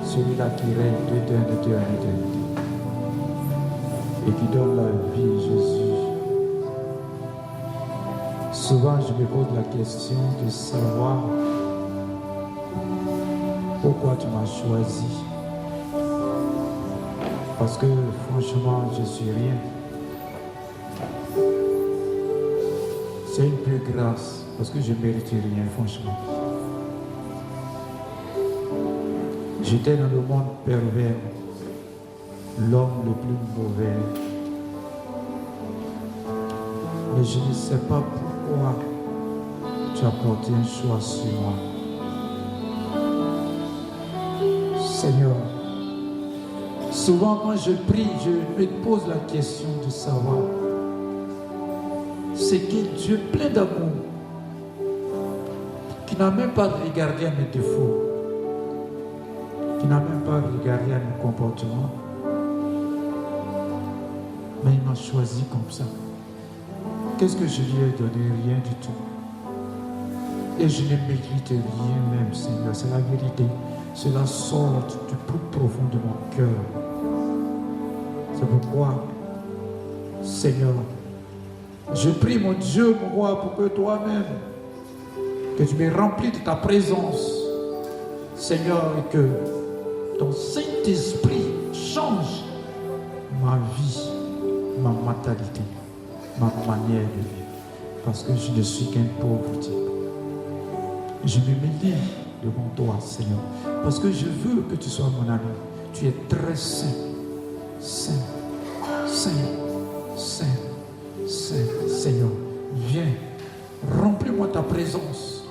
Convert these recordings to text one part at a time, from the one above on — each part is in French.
Celui-là qui règne d'éternité et qui donne la vie, Jésus. Souvent, je me pose la question de savoir pourquoi tu m'as choisi. Parce que franchement, je suis rien. C'est une pure grâce, parce que je ne mérite rien, franchement. J'étais dans le monde pervers, l'homme le plus mauvais. Mais je ne sais pas pourquoi tu as porté un choix sur moi. Seigneur, souvent quand je prie, je me pose la question de savoir c'est quel Dieu plein d'amour qui n'a même pas regardé à mes défauts, qui n'a même pas regardé à mes comportements, mais il m'a choisi comme ça. Qu'est-ce que je lui ai donné? Rien du tout. Et je ne mérite rien même, Seigneur. C'est la vérité. Cela sort du plus profond de mon cœur. C'est pourquoi, Seigneur, je prie mon Dieu, mon roi, pour que toi-même, que tu me remplis de ta présence, Seigneur, et que ton Saint-Esprit change ma vie, ma mentalité, ma manière de vivre. Parce que je ne suis qu'un pauvre type. Je me méfie devant toi, Seigneur. Parce que je veux que tu sois mon ami. Tu es très saint. Saint, saint, saint, saint. Seigneur, viens, remplis-moi ta présence.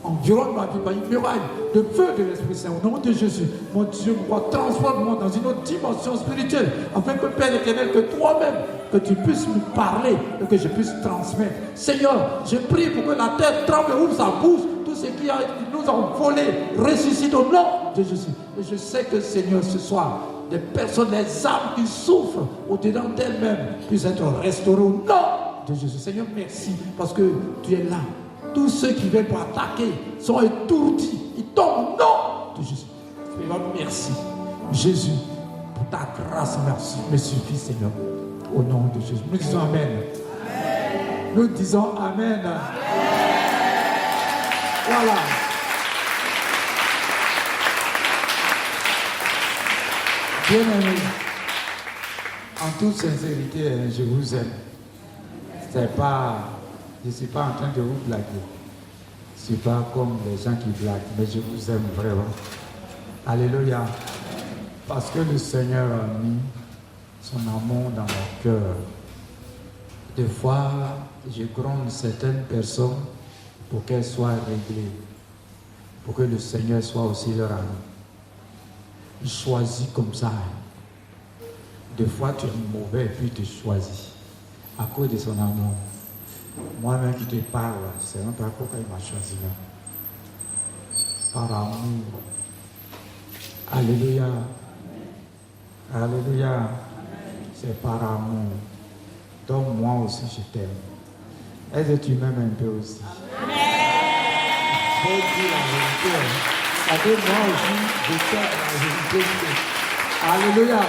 Environne ma vie par une muraille de feu de l'Esprit Saint. Au nom de Jésus, mon Dieu, moi, transforme-moi dans une autre dimension spirituelle, afin que, Père éternel, que toi-même, que tu puisses me parler et que je puisse transmettre. Seigneur, je prie pour que la terre tremble et ouvre sa bouche. Tout ce qui nous ont volé ressuscite au nom de Jésus. Et je sais que, Seigneur, ce soir, des personnes, des âmes qui souffrent au-dedans d'elles-mêmes puissent être restaurées au nom de Jésus. Seigneur, merci parce que tu es là. Tous ceux qui viennent pour attaquer sont étourdis. Ils tombent au nom de Jésus. Seigneur, merci. Jésus, pour ta grâce, merci. Me suffit, Seigneur. Au nom de Jésus. Nous disons Amen. Amen. Nous disons Amen. Amen. Voilà. Bien-aimés, en toute sincérité, je vous aime. Je ne suis pas en train de vous blaguer. Je ne suis pas comme les gens qui blaguent, mais je vous aime vraiment. Alléluia. Parce que le Seigneur a mis son amour dans mon cœur. Des fois, je gronde certaines personnes pour qu'elles soient réglées, pour que le Seigneur soit aussi leur ami. Il choisit comme ça. Des fois, tu es mauvais et puis tu choisis à cause de son amour. Moi-même qui te parle, c'est un peu pourquoi il m'a choisi là. Par amour. Alléluia. Alléluia. C'est par amour. Donc moi aussi je t'aime. Est-ce que tu m'aimes un peu aussi? Amen. Je dis la vérité. Ça dit moi aussi je t'aime la vérité. Alléluia.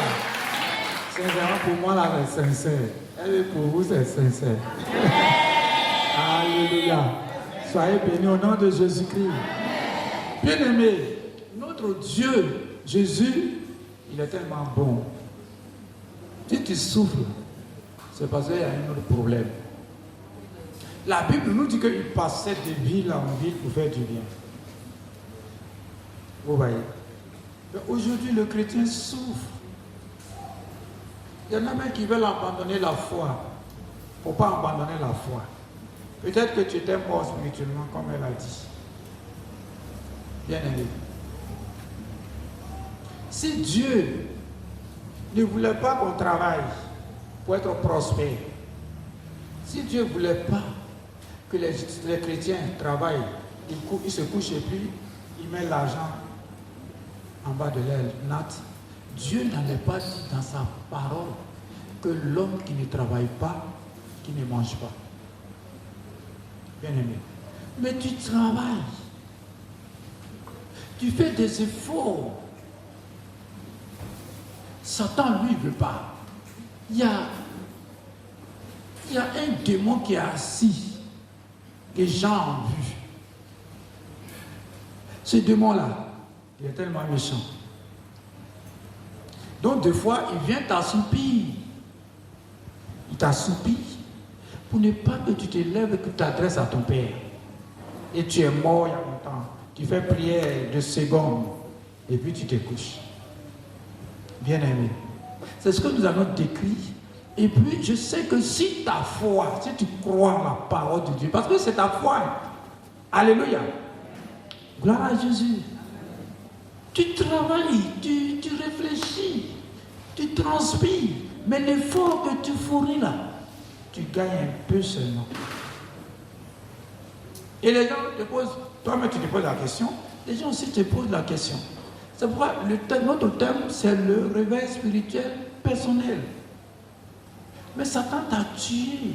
C'est vraiment pour moi là c'est sincère. Et pour vous c'est sincère. Alléluia. Soyez bénis au nom de Jésus-Christ. Bien-aimé, notre Dieu, Jésus, il est tellement bon. Si tu souffres, c'est parce qu'il y a un autre problème. La Bible nous dit qu'il passait de ville en ville pour faire du bien. Vous voyez? Aujourd'hui, le chrétien souffre. Il y en a même qui veulent abandonner la foi. Il ne faut pas abandonner la foi. Peut-être que tu étais mort spirituellement, comme elle a dit. Bien aimé. Si Dieu ne voulait pas qu'on travaille pour être prospère, si Dieu ne voulait pas que les chrétiens travaillent, ils se couchent et puis ils mettent l'argent en bas de leur natte, Dieu n'allait pas dire dans sa parole que l'homme qui ne travaille pas, qui ne mange pas. Bien aimé. Mais tu travailles. Tu fais des efforts. Satan, lui, ne veut pas. Il y a un démon qui est assis, que Jean a vu. Ce démon-là, il est tellement méchant. Donc, des fois, il vient t'assoupir. Il t'assoupit pour ne pas que tu te lèves et que tu t'adresses à ton Père. Et tu es mort il y a longtemps. Tu fais prière de secondes et puis tu te couches. Bien-aimé. C'est ce que nous allons décrire. Et puis, je sais que si ta foi, si tu crois en la parole de Dieu, parce que c'est ta foi. Alléluia. Gloire à Jésus. Tu travailles, tu réfléchis, tu transpires, mais l'effort que tu fournis là, tu gagnes un peu seulement. Et les gens te posent, toi-même tu te poses la question, les gens aussi te posent la question. C'est pourquoi notre thème, c'est le réveil spirituel personnel. Mais Satan t'a tué.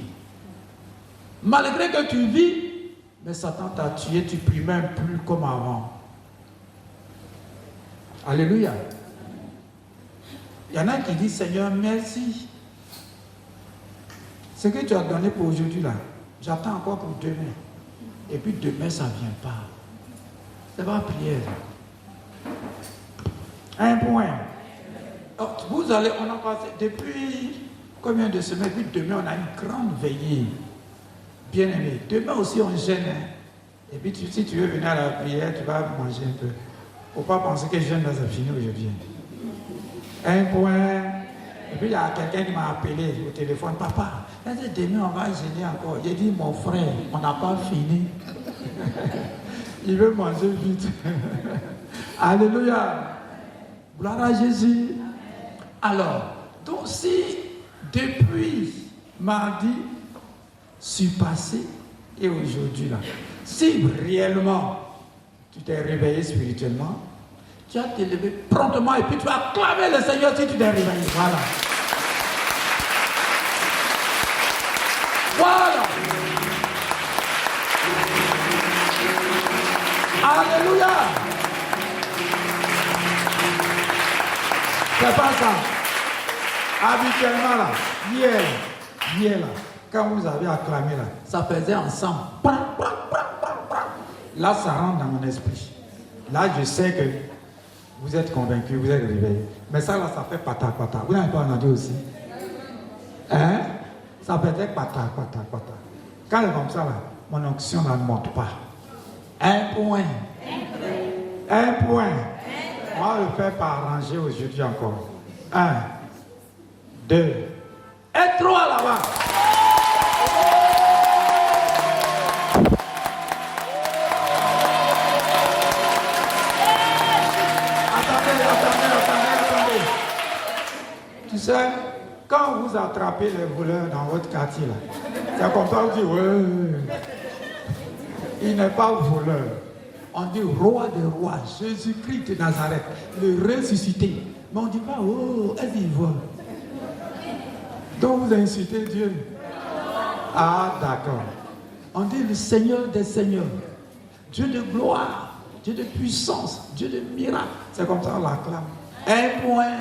Malgré que tu vis, mais Satan t'a tué, tu ne pries même plus comme avant. Alléluia. Il y en a qui disent, Seigneur, merci. Ce que tu as donné pour aujourd'hui là, j'attends encore pour demain. Et puis demain, ça ne vient pas. C'est pas prière. Un point. Alors, vous allez, on a passé depuis combien de semaines, puis demain, on a une grande veillée. Bien aimé. Demain aussi, on gêne. Hein? Et puis, si tu veux venir à la prière, tu vas manger un peu. Il ne faut pas penser que je jeûne, c'est fini aujourd'hui. Un point. Et puis il y a quelqu'un qui m'a appelé au téléphone. Papa, demain on va gêner encore. J'ai dit, mon frère, on n'a pas fini. Il veut manger vite. Alléluia. Gloire à Jésus. Alors, donc si depuis mardi, surpassé et aujourd'hui là, si réellement tu t'es réveillé spirituellement, tu vas te lever promptement et puis tu vas acclamer le Seigneur si tu t'es réveillé. Voilà. Voilà. Alléluia. C'est pas ça. Habituellement là, hier là, quand vous avez acclamé là, ça faisait ensemble. Là, ça rentre dans mon esprit. Là, je sais que vous êtes convaincus, vous êtes réveillés. Mais ça, là, ça fait pata. Vous n'avez pas entendu aussi? Hein? Ça faisait pata. Quand c'est comme ça, là, mon onction ne monte pas. Un point. On va le faire par arranger aujourd'hui encore. 1, 2, et 3 là-bas. Tu sais, quand vous attrapez les voleurs dans votre quartier, là, c'est comme ça, on dit, ouais, il n'est pas voleur. On dit roi des rois, Jésus-Christ de Nazareth, le ressuscité. Mais on ne dit pas, oh, est-ce qu'il vole? Donc vous insultez Dieu. Ah, d'accord. On dit le Seigneur des seigneurs, Dieu de gloire, Dieu de puissance, Dieu de miracle. C'est comme ça on l'acclame. 1 point.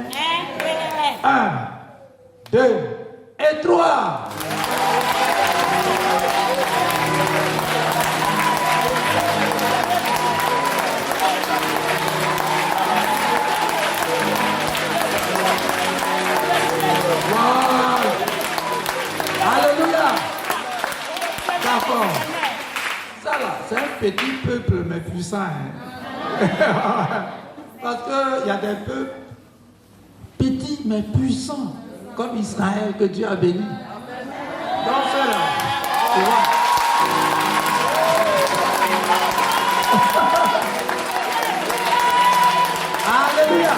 1, 2 et 3. petit peuple, mais puissant. Hein. Parce qu'il y a des peuples petits, mais puissants, comme Israël, que Dieu a béni. Donc, ceux-là, tu vois. Alléluia.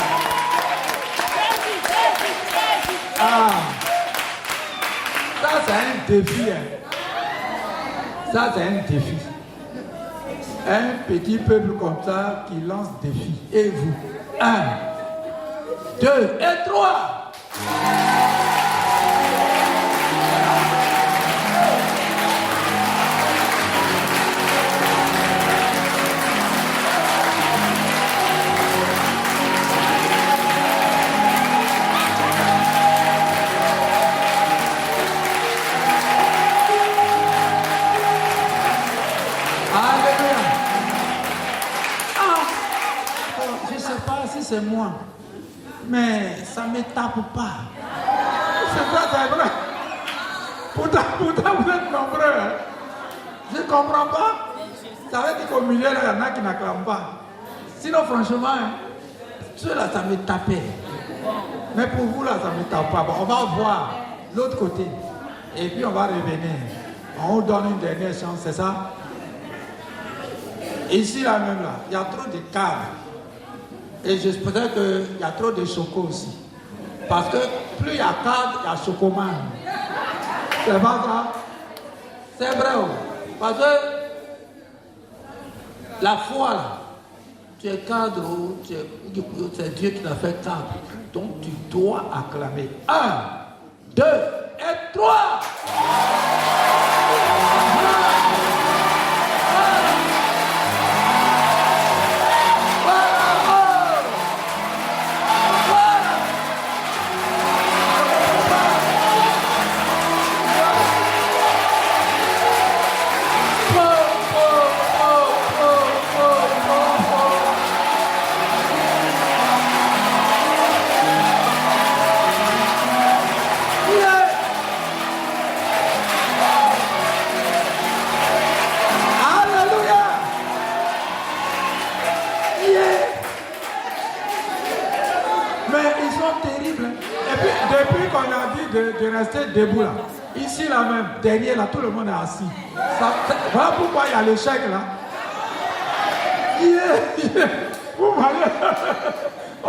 Ah. Ça, c'est un défi. Hein. Ça, c'est un défi. Un petit peuple comme ça qui lance défi. Et vous, 1, 2 et 3. C'est moi, mais ça ne me tape pas. C'est ça, c'est vrai. Pourtant, vous êtes nombreux. Hein. Je ne comprends pas. Ça veut dire qu'au milieu, il y en a qui n'acclament pas. Sinon, franchement, hein, ceux-là, ça me tapait. Mais pour vous, là, ça ne me tape pas. Bon, on va voir l'autre côté. Et puis, on va revenir. On vous donne une dernière chance, c'est ça? Ici, là même, là, il y a trop de cadres. Et j'espère qu'il y a trop de chocos aussi. Parce que plus il y a cadre, il y a chocoman. C'est pas ça? C'est vrai. Parce que la foi, là, tu es cadre, c'est Dieu qui t'a fait cadre. Donc tu dois acclamer. 1, 2 et 3. De rester debout là. Ici là même, derrière là, tout le monde est assis. Voilà pourquoi il y a l'échec là. Yeah. Vous voyez? Oh!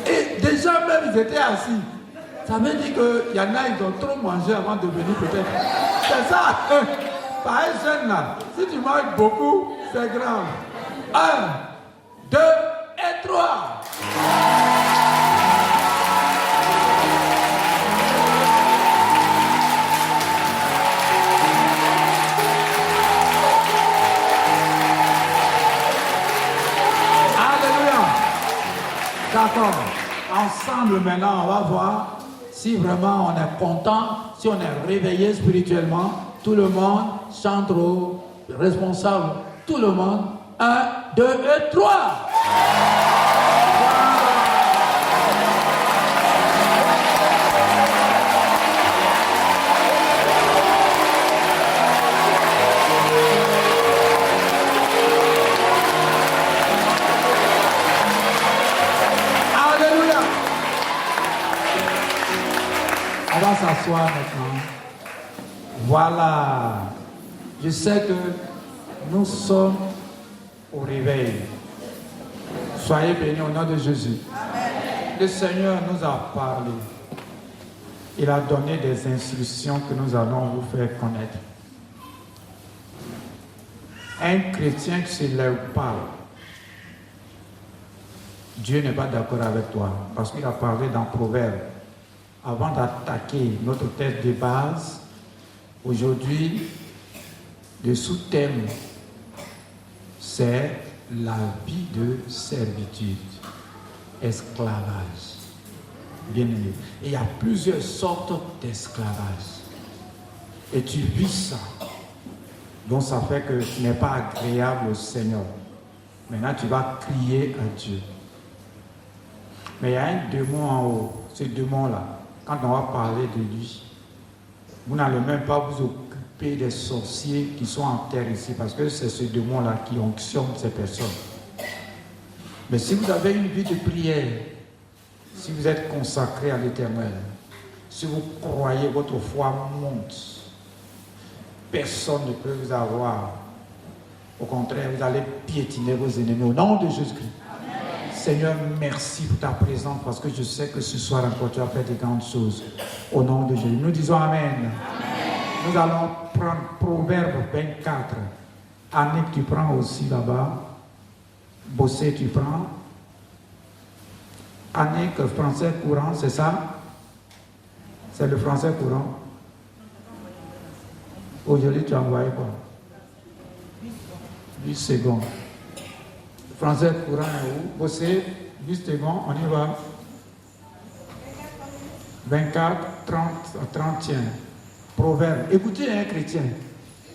Et déjà même ils étaient assis. Ça veut dire qu'il y en a, ils ont trop mangé avant de venir peut-être. C'est ça. Par un jeune là, si tu manges beaucoup, c'est grave. 1, 2 et 3. D'accord. Ensemble maintenant, on va voir si vraiment on est content, si on est réveillé spirituellement. Tout le monde chante au responsable. Tout le monde. 1, 2 et 3. On va s'asseoir maintenant. Voilà. Je sais que nous sommes au réveil. Soyez bénis au nom de Jésus. Amen. Le Seigneur nous a parlé. Il a donné des instructions que nous allons vous faire connaître. Un chrétien qui se lève parle. Dieu n'est pas d'accord avec toi. Parce qu'il a parlé dans Proverbe. Avant d'attaquer notre texte de base, aujourd'hui, le sous-thème, c'est la vie de servitude, esclavage. Bien aimé. Et il y a plusieurs sortes d'esclavage. Et tu vis ça. Donc ça fait que ce n'est pas agréable au Seigneur. Maintenant, tu vas crier à Dieu. Mais il y a un démon en haut. Ce démon-là, quand on va parler de lui, vous n'allez même pas vous occuper des sorciers qui sont en terre ici, parce que c'est ce démon-là qui onctionne ces personnes. Mais si vous avez une vie de prière, si vous êtes consacré à l'Éternel, si vous croyez, votre foi monte, personne ne peut vous avoir. Au contraire, vous allez piétiner vos ennemis au nom de Jésus-Christ. Seigneur, merci pour ta présence, parce que je sais que ce soir encore tu as fait de grandes choses. Au nom de Jésus. Nous disons Amen. Amen. Nous allons prendre Proverbe 24. Annick, tu prends aussi là-bas. Bossé, tu prends. Annick, français courant, c'est ça? C'est le français courant. Aujourd'hui, tu as envoyé quoi? 8 secondes. Le français courant est où? Bossé, 8 secondes, on y va. 24, 30, 31. Proverbe. Écoutez un chrétien.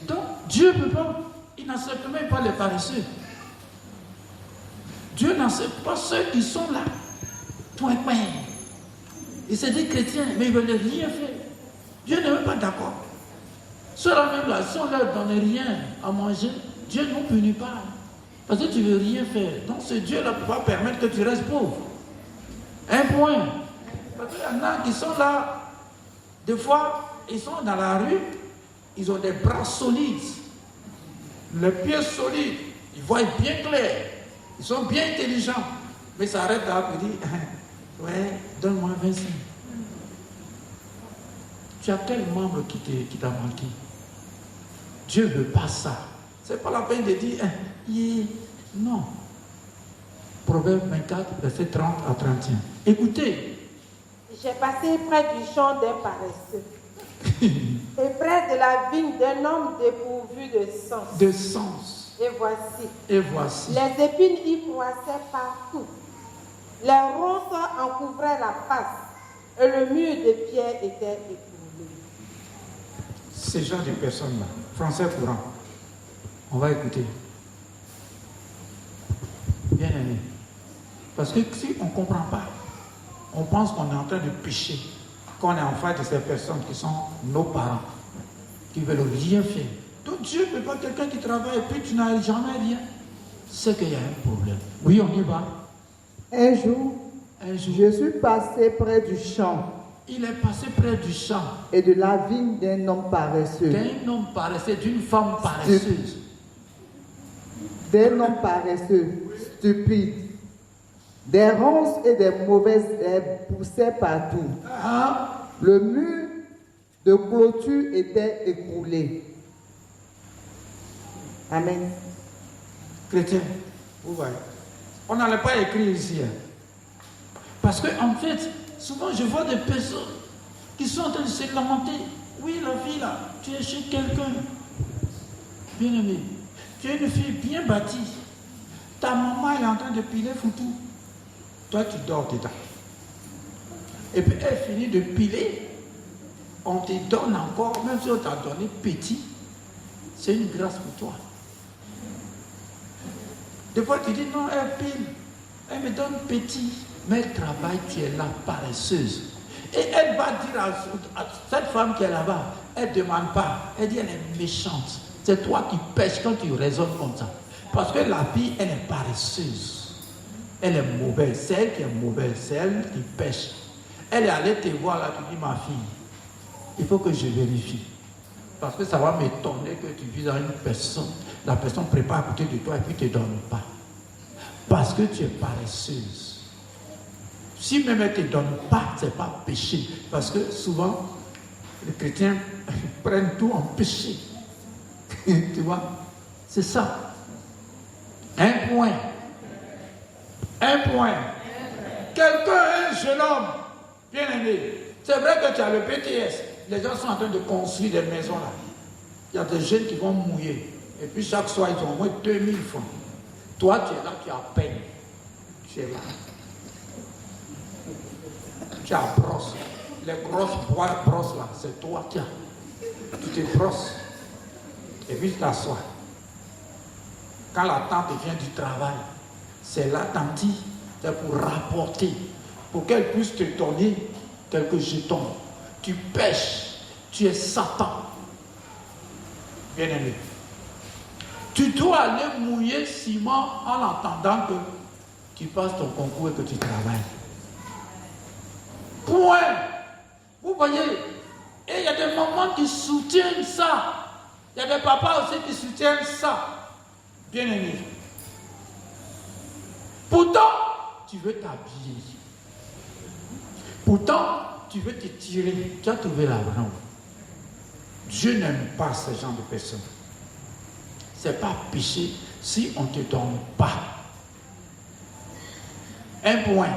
Donc, Dieu ne peut pas, il n'accepte même pas les paresseux. Dieu n'accepte pas ceux qui sont là. Point. Ils se disent chrétiens, mais ils ne veulent rien faire. Dieu n'est même pas d'accord. Ceux-là même là, si on ne leur donne rien à manger, Dieu ne nous punit pas. Parce que tu ne veux rien faire. Donc ce Dieu-là ne peut pas permettre que tu restes pauvre. Un point. Parce qu'il y en a qui sont là, des fois, ils sont dans la rue, ils ont des bras solides, les pieds solides, ils voient bien clair, ils sont bien intelligents. Mais ça arrête là et dit, ouais, donne-moi 25. Tu as quel membre qui t'a manqué? Dieu ne veut pas ça. Ce n'est pas la peine de dire, non. Proverbe 24, verset 30 à 31. Écoutez. J'ai passé près du champ d'un paresseux et près de la vigne d'un homme dépourvu de sens. De sens. Et voici. Les épines y croissaient partout. Les ronces en couvraient la face et le mur de pierre était écroulé. Ces gens de personnes-là, français courant, on va écouter. Bien aimé. Parce que si on ne comprend pas, on pense qu'on est en train de pécher, qu'on est en face de ces personnes qui sont nos parents, qui ne veulent rien faire. Donc Dieu ne veut pas quelqu'un qui travaille et puis tu n'as jamais rien. C'est qu'il y a un problème. Oui, on y va. Un jour, je suis passé près du champ. Il est passé près du champ. Et de la vigne d'un homme paresseux. D'un homme paresseux, d'une femme paresseuse. D'un homme paresseux, stupide. Des ronces et des mauvaises herbes poussaient partout. Le mur de clôture était écroulé. Amen. Chrétien, vous voyez, on n'allait pas écrire ici. Parce qu'en fait, souvent je vois des personnes qui sont en train de se lamenter. Oui, la fille là, tu es chez quelqu'un. Bien aimé, tu es une fille bien bâtie. Ta maman elle est en train de piler foutu. Toi, tu dors dedans. Et puis, elle finit de piler. On te donne encore, même si on t'a donné petit, c'est une grâce pour toi. Des fois, tu dis non, elle pile. Elle me donne petit. Mais elle travaille, tu es là, paresseuse. Et elle va dire à cette femme qui est là-bas, elle ne demande pas. Elle dit, elle est méchante. C'est toi qui pêches quand tu raisonnes comme ça. Parce que la fille, elle est paresseuse. Elle est mauvaise, c'est elle qui est mauvaise, c'est elle qui pêche. Elle est allée te voir là, tu dis ma fille, il faut que je vérifie. Parce que ça va m'étonner que tu vis dans une personne, la personne prépare à côté de toi et puis ne te donne pas. Parce que tu es paresseuse. Si même elle ne te donne pas, ce n'est pas péché. Parce que souvent, les chrétiens prennent tout en péché. Tu vois, c'est ça. Un point. Quelqu'un, un jeune homme, bien aimé. C'est vrai que tu as le BTS. Les gens sont en train de construire des maisons là. Il y a des jeunes qui vont mouiller. Et puis chaque soir, ils ont au moins 2000 francs. Toi, tu es là, tu as peine. Tu es là. Tu as brosse. Les grosses brosses là, c'est toi qui as. Tu te brosses. Et puis tu t'assois. Quand la tante vient du travail, c'est là, tante, c'est pour rapporter, pour qu'elle puisse te donner quelques jetons. Tu pêches, tu es Satan. Bien aimé. Tu dois aller mouiller ciment en attendant que tu passes ton concours et que tu travailles. Point. Vous voyez, et il y a des mamans qui soutiennent ça. Il y a des papas aussi qui soutiennent ça. Bien aimé. Pourtant, tu veux t'habiller. Pourtant, tu veux te tirer. Tu as trouvé l'argent. Dieu n'aime pas ce genre de personnes. Ce n'est pas péché si on ne te donne pas. Un point.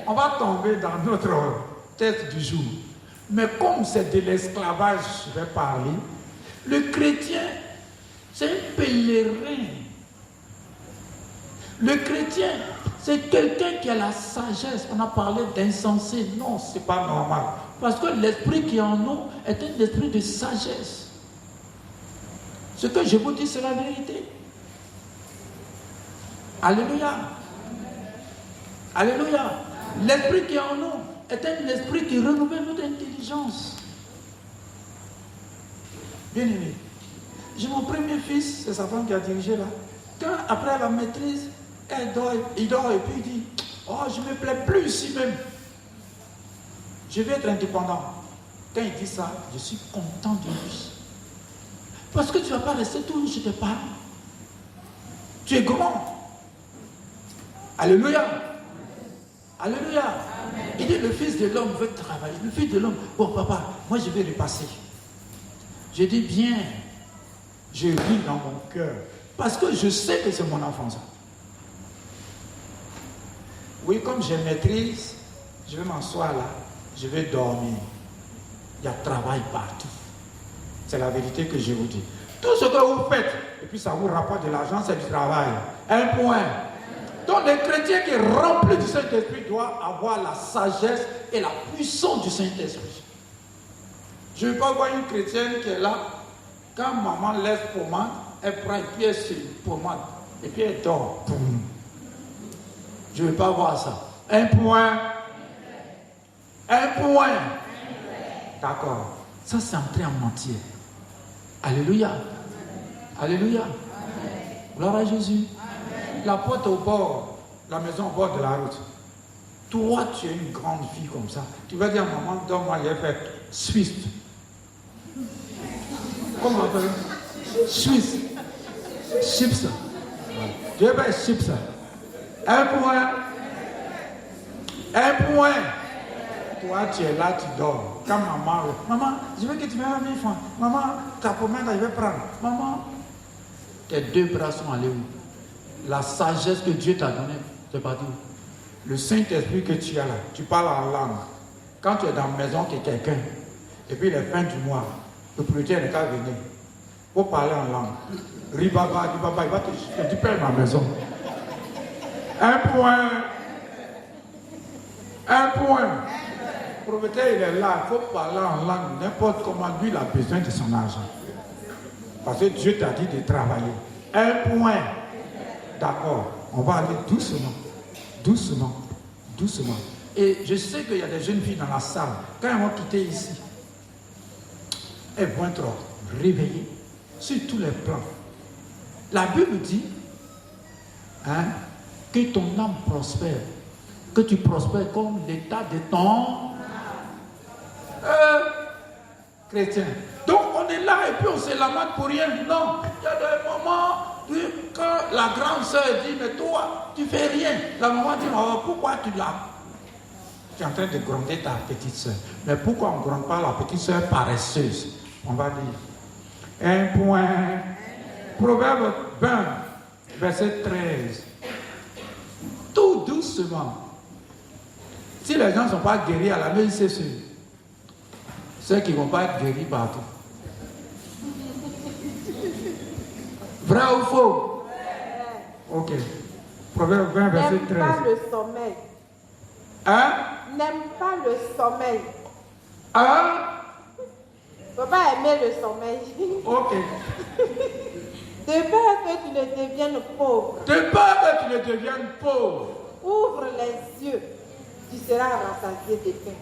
On va tomber dans notre tête du jour. Mais comme c'est de l'esclavage, je vais parler, le chrétien, c'est un pèlerin. Le chrétien, c'est quelqu'un qui a la sagesse. On a parlé d'insensé. Non, ce n'est pas normal. Parce que l'esprit qui est en nous est un esprit de sagesse. Ce que je vous dis, c'est la vérité. Alléluia. Alléluia. L'esprit qui est en nous est un esprit qui renouvelle notre intelligence. Bien aimé. J'ai mon premier fils, c'est sa femme qui a dirigé là. Quand après la maîtrise, il dort et puis il dit, oh, je ne me plais plus ici même. Je vais être indépendant. Quand il dit ça, je suis content de lui. Parce que tu ne vas pas rester toujours chez tes parents. Tu es grand. Alléluia. Alléluia. Amen. Il dit, le fils de l'homme veut travailler. Le fils de l'homme, bon papa, moi je vais le passer. Je dis, bien, je ris dans mon cœur. Parce que je sais que c'est mon enfant ça. Oui, comme je maîtrise, je vais m'asseoir là, je vais dormir. Il y a travail partout. C'est la vérité que je vous dis. Tout ce que vous faites, et puis ça vous rapporte de l'argent, c'est du travail. Un point. Donc les chrétiens qui sont remplis du Saint-Esprit doivent avoir la sagesse et la puissance du Saint-Esprit. Je ne veux pas voir une chrétienne qui est là, quand maman laisse pommade, elle prend et puis elle se pommade, et puis elle dort. Boum. Je ne veux pas voir ça. Un point. D'accord. Ça, c'est entrer en mentir. Alléluia. Alléluia. Gloire à Jésus. La porte au bord, la maison au bord de la route. Toi, tu es une grande fille comme ça. Tu vas dire, maman, donne-moi les fêtes suisse. Comment on appelle? Suisse. Chips. Je vais faire chips. Un point. Toi, tu es là, tu dors. Quand maman, je veux que tu me donnes 1000 francs. Maman, ta pommade, je vais prendre. Maman, tes deux bras sont allés où? La sagesse que Dieu t'a donnée, c'est pas tout. Le Saint-Esprit que tu as là, tu parles en langue. Quand tu es dans la maison de quelqu'un, et puis les fins du mois, le propriétaire n'est qu'à venir. Faut parler en langue. Ribaba, il va te dire, tu perds ma maison. Un point. Le propriétaire, il est là, il faut parler en langue. N'importe comment, lui, il a besoin de son argent. Parce que Dieu t'a dit de travailler. Un point. D'accord, on va aller doucement. Et je sais qu'il y a des jeunes filles dans la salle. Quand elles vont quitter ici, elles vont être réveillées sur tous les plans. La Bible dit que ton âme prospère, que tu prospères comme l'état de ton chrétien. Donc on est là et puis on se lamente pour rien. Non, il y a des moments quand la grande sœur dit, mais toi, tu fais rien. La maman dit, oh, pourquoi tu l'as? Tu es en train de gronder ta petite sœur. Mais pourquoi on ne gronde pas la petite sœur paresseuse? On va dire. Un point. Proverbe 20, verset 13. Tout doucement. Si les gens ne sont pas guéris à la maison, c'est sûr. Ceux qui ne vont pas être guéris partout. Vrai ou faux? Ok. Proverbe 20, verset 13. N'aime pas le sommeil. N'aime pas le sommeil. Il ne faut pas aimer le sommeil. Ok. De peur que tu ne deviennes pauvre. Ouvre les yeux. Tu seras rassasié de pain.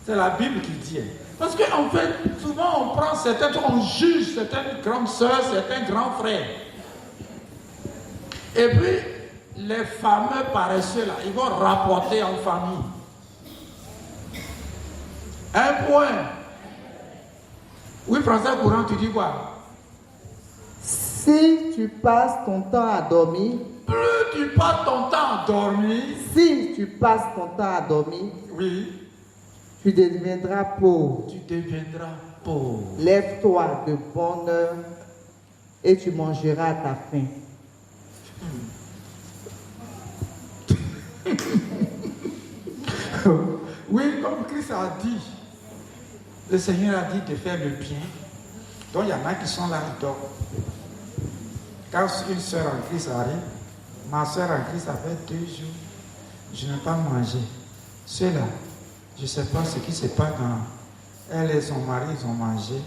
C'est la Bible qui dit. Parce qu'en fait, souvent on prend certains, on juge certaines grandes sœurs, certains grands frères. Et puis, les fameux paresseux là, ils vont rapporter en famille. Un point. Oui, français courant, tu dis quoi? Si tu passes ton temps à dormir, plus tu passes ton temps à dormir, si tu passes ton temps à dormir, oui, tu deviendras pauvre. Tu deviendras pauvre. Lève-toi de bonne heure et tu mangeras à ta faim. Oui, comme Christ a dit, le Seigneur a dit de faire le bien. Donc il y en a qui sont là, ils dorment. Quand une soeur en Christ arrive, ma soeur en Christ a fait 2 jours, je n'ai pas mangé. Ceux-là, je ne sais pas ce qui se passe dans. Elle et son mari, ils ont mangé,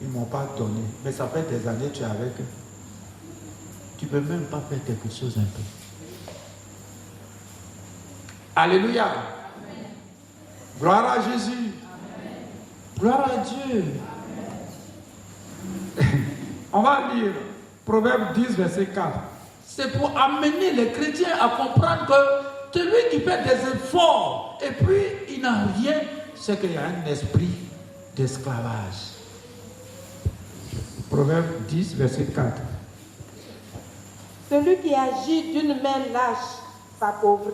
ils ne m'ont pas donné. Mais ça fait des années que tu es avec eux. Tu ne peux même pas faire quelque chose un peu. Alléluia. Amen. Gloire à Jésus. Amen. Gloire à Dieu. On va lire Proverbe 10, verset 4. C'est pour amener les chrétiens à comprendre que celui qui fait des efforts et puis il n'a rien, c'est qu'il y a un esprit d'esclavage. Proverbe 10, verset 4. Celui qui agit d'une main lâche s'appauvrit,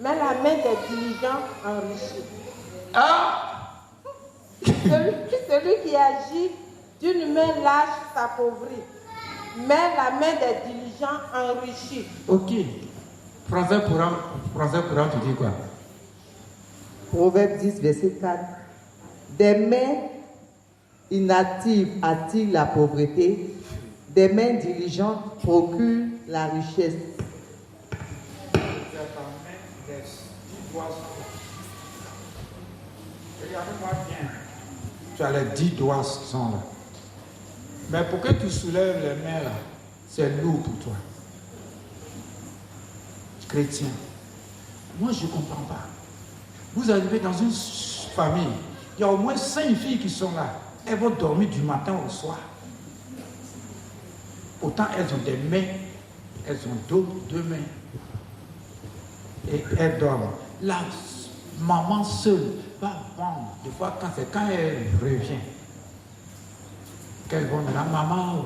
mais la main des diligents enrichit. Ah! Celui qui agit d'une main lâche s'appauvrit, mais la main des diligents enrichit. Ok. Français courant, tu dis quoi? Proverbe 10, verset 4. Des mains inactives attirent la pauvreté, des mains diligentes procurent la richesse. Regardez-moi bien. Tu as les 10 doigts qui sont là. Mais pour que tu soulèves les mains là, c'est lourd pour toi. Chrétien. Moi, je ne comprends pas. Vous arrivez dans une famille, il y a au moins 5 filles qui sont là. Elles vont dormir du matin au soir. Autant elles ont des mains, elles ont 2 mains. Et elles dorment. La maman seule va vendre. Des fois, quand elle revient, qu'elle va dire, maman,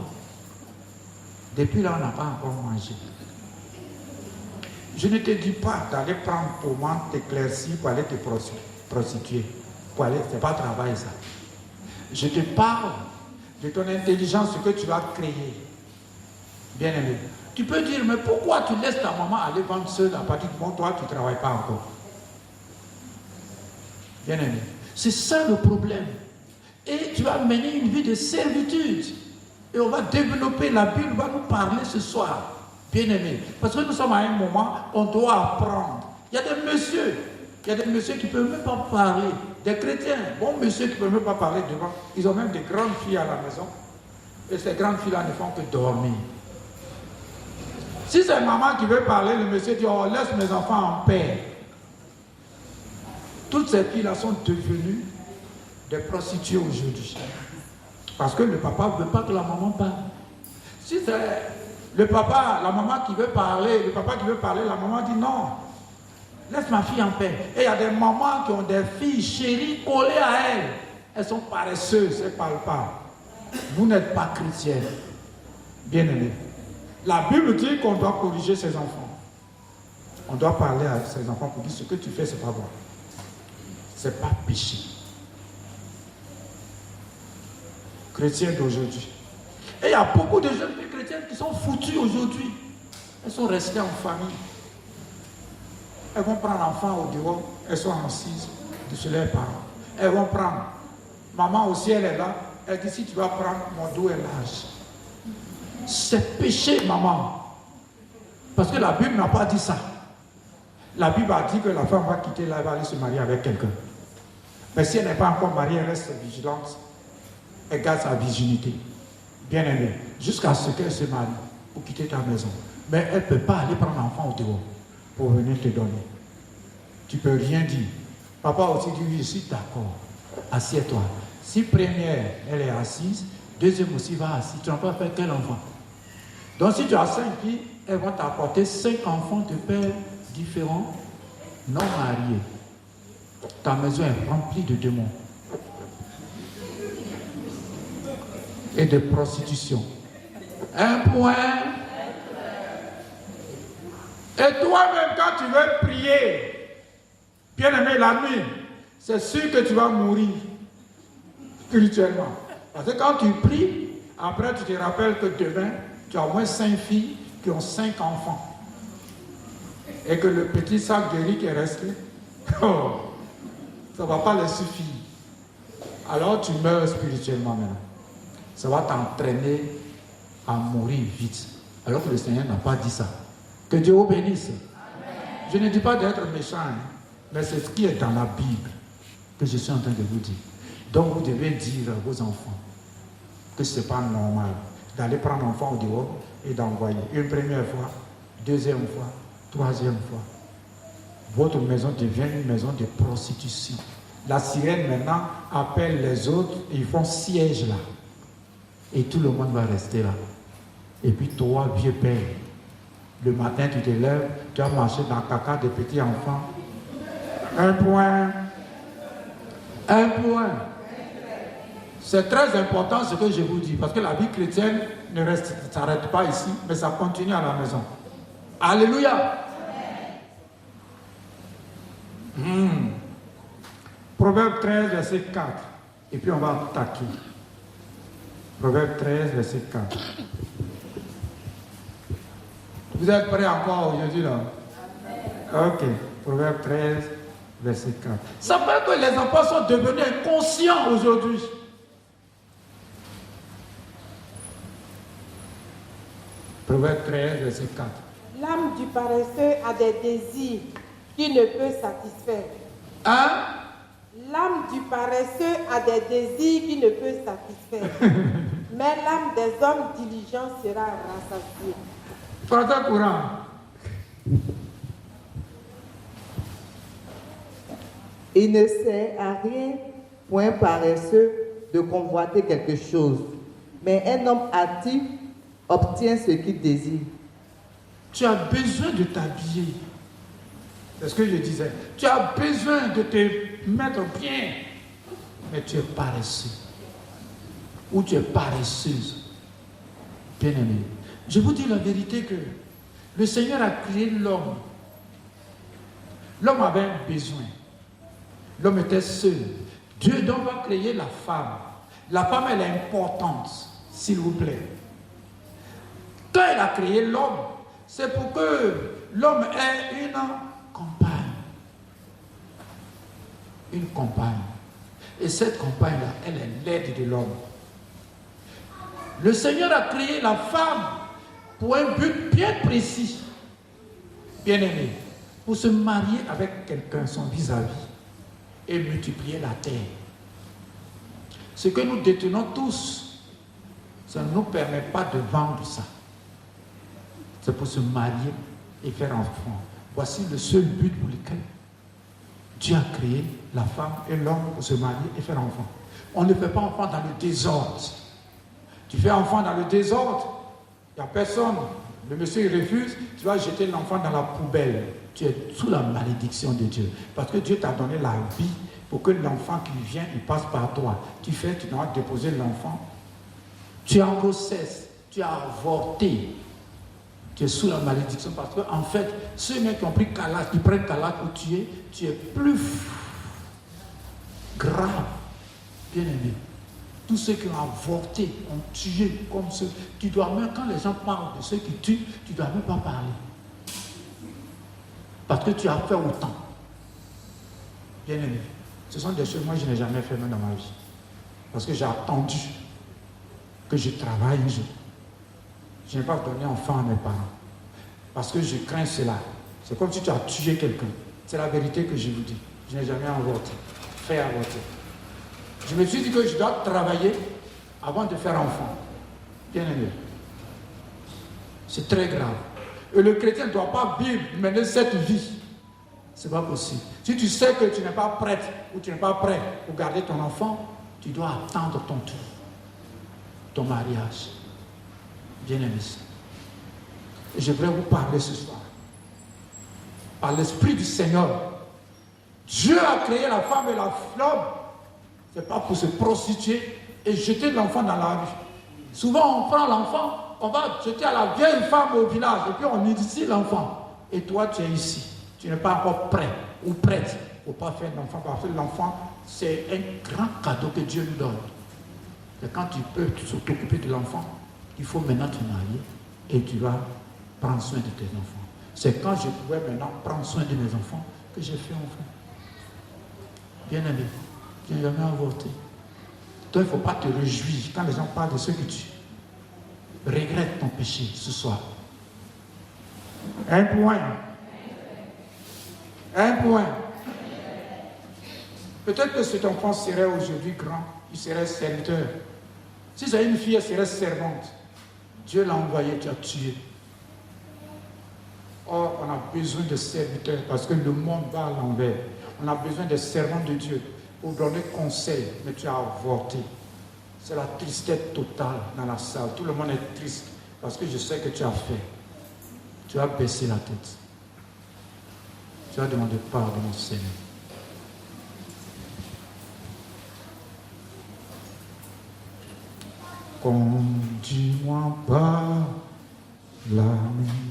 depuis là, on n'a pas encore mangé. Je ne te dis pas d'aller prendre pommade, t'éclaircir pour aller te prostituer. Pour aller, c'est pas travail ça. Je te parle de ton intelligence, ce que tu as créé. Bien aimé. Tu peux dire, mais pourquoi tu laisses ta maman aller vendre seule à partir du moment où toi tu ne travailles pas encore? Bien aimé. C'est ça le problème. Et tu vas mener une vie de servitude. Et on va développer, la Bible va nous parler ce soir. Bien aimé. Parce que nous sommes à un moment, on doit apprendre. Il y a des messieurs qui ne peuvent même pas parler. Des chrétiens, bons messieurs qui ne peuvent même pas parler devant. Ils ont même des grandes filles à la maison. Et ces grandes filles-là ne font que dormir. Si c'est maman qui veut parler, le monsieur dit, oh, laisse mes enfants en paix. Toutes ces filles-là sont devenues des prostituées aujourd'hui. Parce que le papa ne veut pas que la maman parle. Si c'est le papa, la maman qui veut parler, le papa qui veut parler, la maman dit non. Laisse ma fille en paix. Et il y a des mamans qui ont des filles chéries collées à elles. Elles sont paresseuses, elles ne parlent pas. Vous n'êtes pas chrétienne. Bien aimé. La Bible dit qu'on doit corriger ses enfants. On doit parler à ses enfants pour dire ce que tu fais, c'est pas bon. C'est pas péché. Chrétiens d'aujourd'hui. Et il y a beaucoup de jeunes filles chrétiennes qui sont foutues aujourd'hui. Elles sont restées en famille. Elles vont prendre l'enfant au dehors. Elles sont assises sur leurs parents. Elles vont prendre. Maman aussi, elle est là. Elle dit, si tu vas prendre, mon dos est large. C'est péché, maman. Parce que la Bible n'a pas dit ça. La Bible a dit que la femme va quitter là, elle va aller se marier avec quelqu'un. Mais si elle n'est pas encore mariée, elle reste vigilante. Elle garde sa virginité. Bien aimée. Jusqu'à ce qu'elle se marie pour quitter ta maison. Mais elle ne peut pas aller prendre l'enfant au dehors pour venir te donner. Tu ne peux rien dire. Papa aussi dit, oui, je suis d'accord. Assieds-toi. Si première, elle est assise, deuxième aussi va assise. Tu n'as pas fait quel enfant? Donc si tu as 5 filles, elles vont t'apporter 5 enfants de pères différents, non mariés. Ta maison est remplie de démons. Et de prostitution. Un point. Et toi-même, quand tu veux prier, bien aimé, la nuit, c'est sûr que tu vas mourir spirituellement. Parce que quand tu pries, après tu te rappelles que demain, tu as au moins 5 filles qui ont 5 enfants. Et que le petit sac de riz qui est resté, oh, ça ne va pas les suffire. Alors tu meurs spirituellement maintenant. Ça va t'entraîner à mourir vite. Alors que le Seigneur n'a pas dit ça. Que Dieu vous bénisse. Amen. Je ne dis pas d'être méchant, hein, mais c'est ce qui est dans la Bible que je suis en train de vous dire. Donc vous devez dire à vos enfants que ce n'est pas normal d'aller prendre l'enfant au dehors et d'envoyer une première fois, deuxième fois, troisième fois. Votre maison devient une maison de prostitution. La sirène maintenant appelle les autres et ils font siège là. Et tout le monde va rester là. Et puis toi, vieux père, le matin tu te lèves, tu vas marcher dans le caca des petits enfants. Un point. Un point. C'est très important ce que je vous dis, parce que la vie chrétienne ne s'arrête pas ici, mais ça continue à la maison. Alléluia. Proverbe 13, verset 4. Et puis on va attaquer. Proverbe 13, verset 4. Vous êtes prêts encore aujourd'hui là? Ok. Proverbe 13, verset 4. Ça fait que les enfants sont devenus inconscients aujourd'hui. Proverbe 13, verset 4. L'âme du paresseux a des désirs qu'il ne peut satisfaire. Hein? L'âme du paresseux a des désirs qu'il ne peut satisfaire. Mais l'âme des hommes diligents sera rassasiée. Frère courant. Il ne sert à rien pour un paresseux de convoiter quelque chose, mais un homme actif obtient ce qu'il désire. Tu as besoin de t'habiller. C'est ce que je disais. Tu as besoin de te mettre bien, mais tu es paresseux. Ou tu es paresseuse. Bien aimé. Je vous dis la vérité que le Seigneur a créé l'homme. L'homme avait un besoin. L'homme était seul. Dieu donc va créer la femme. La femme, elle est importante, s'il vous plaît. Quand il a créé l'homme, c'est pour que l'homme ait une compagne. Une compagne. Et cette compagne-là, elle est l'aide de l'homme. Le Seigneur a créé la femme pour un but bien précis. Bien aimé. Pour se marier avec quelqu'un, son vis-à-vis, et multiplier la terre. Ce que nous détenons tous, ça ne nous permet pas de vendre ça. C'est pour se marier et faire enfant. Voici le seul but pour lequel Dieu a créé la femme et l'homme pour se marier et faire enfant. On ne fait pas enfant dans le désordre. Tu fais enfant dans le désordre, il n'y a personne. Le monsieur il refuse, tu vas jeter l'enfant dans la poubelle. Tu es sous la malédiction de Dieu. Parce que Dieu t'a donné la vie pour que l'enfant qui vient, il passe par toi. Tu dois déposer l'enfant. Tu es en grossesse, tu as avorté. Tu es sous la malédiction parce qu'en fait, ceux qui ont pris Calate, qui prennent Calate pour tuer, tu es plus grave, bien aimé. Tous ceux qui ont avorté, ont tué comme ceux. Tu dois même, quand les gens parlent de ceux qui tuent, tu ne dois même pas parler. Parce que tu as fait autant. Bien aimé. Ce sont des choses que moi je n'ai jamais fait même dans ma vie. Parce que j'ai attendu que je travaille un jour. Je n'ai pas donné enfant à mes parents. Parce que je crains cela. C'est comme si tu as tué quelqu'un. C'est la vérité que je vous dis. Je n'ai jamais fait avorter. Je me suis dit que je dois travailler avant de faire enfant. Bien aimé. C'est très grave. Et le chrétien ne doit pas vivre, mener cette vie Ce n'est pas possible. Si tu sais que tu n'es pas prête ou tu n'es pas prêt pour garder ton enfant, tu dois attendre ton tour, ton mariage. Bien-aimé. Et je voudrais vous parler ce soir. Par l'Esprit du Seigneur, Dieu a créé la femme et l'homme. Ce n'est pas pour se prostituer et jeter l'enfant dans la rue. Souvent, on prend l'enfant, on va jeter à la vieille femme au village et puis on initie l'enfant. Et toi, tu es ici. Tu n'es pas encore prêt ou prête pour ne pas faire l'enfant. Parce que l'enfant, c'est un grand cadeau que Dieu nous donne. Et quand tu peux t'occuper de l'enfant, il faut maintenant te marier et tu vas prendre soin de tes enfants. C'est quand je pouvais maintenant prendre soin de mes enfants que j'ai fait enfant. Bien-aimé, tu n'as jamais avorté. Donc il ne faut pas te réjouir quand les gens parlent de ce que tu regrettes ton péché ce soir. Un point. Peut-être que cet enfant serait aujourd'hui grand, il serait serviteur. Si c'est une fille, elle serait servante. Dieu l'a envoyé, tu as tué. Or, on a besoin de serviteurs parce que le monde va à l'envers. On a besoin de servants de Dieu pour donner conseil, mais tu as avorté. C'est la tristesse totale dans la salle. Tout le monde est triste parce que je sais que tu as fait. Tu as baissé la tête. Tu as demandé pardon au Seigneur. Conduis-moi par la main.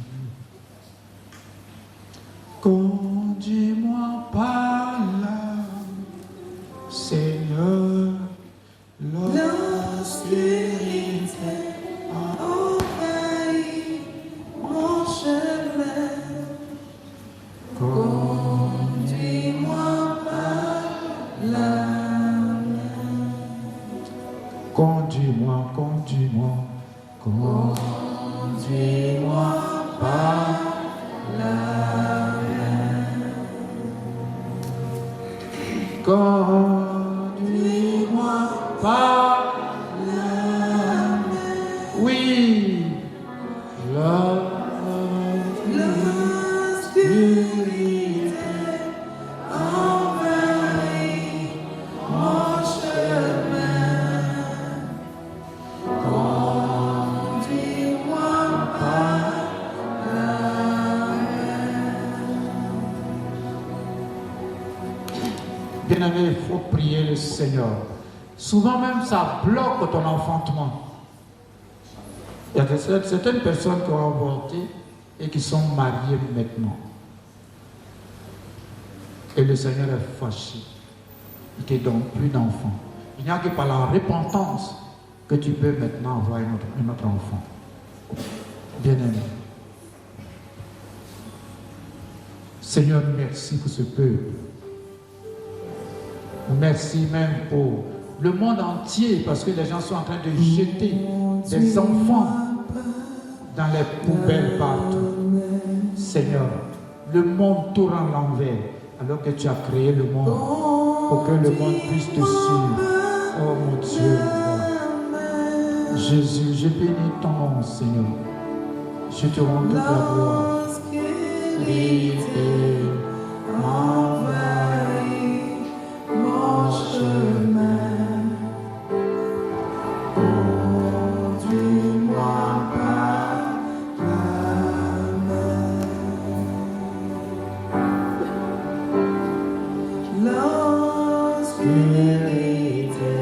Conduis-moi par là, Seigneur, l'obscurité envahit mon chemin. Conduis-moi par la main. Conduis-moi, conduis-moi, conduis-moi par la main. Conduis-moi par la main. Oui, l'obscurité envahit mon chemin. Conduis-moi par la main. Bien-aimé, il faut prier le Seigneur. Souvent même, ça bloque ton enfantement. Il y a certaines personnes qui ont avorté et qui sont mariées maintenant. Et le Seigneur est fâché. Il ne te donne plus d'enfants. Il n'y a que par la repentance que tu peux maintenant avoir un autre enfant. Bien-aimé. Seigneur, merci pour ce peuple. Merci même pour le monde entier, parce que les gens sont en train de jeter des enfants dans les poubelles partout. Seigneur, le monde tourne à l'envers, alors que tu as créé le monde pour que le monde puisse te suivre. Oh mon Dieu, Jésus, je bénis ton nom, Seigneur. Je te rends toute la gloire. Mon chemin, conduis-moi par la main. L'obscurité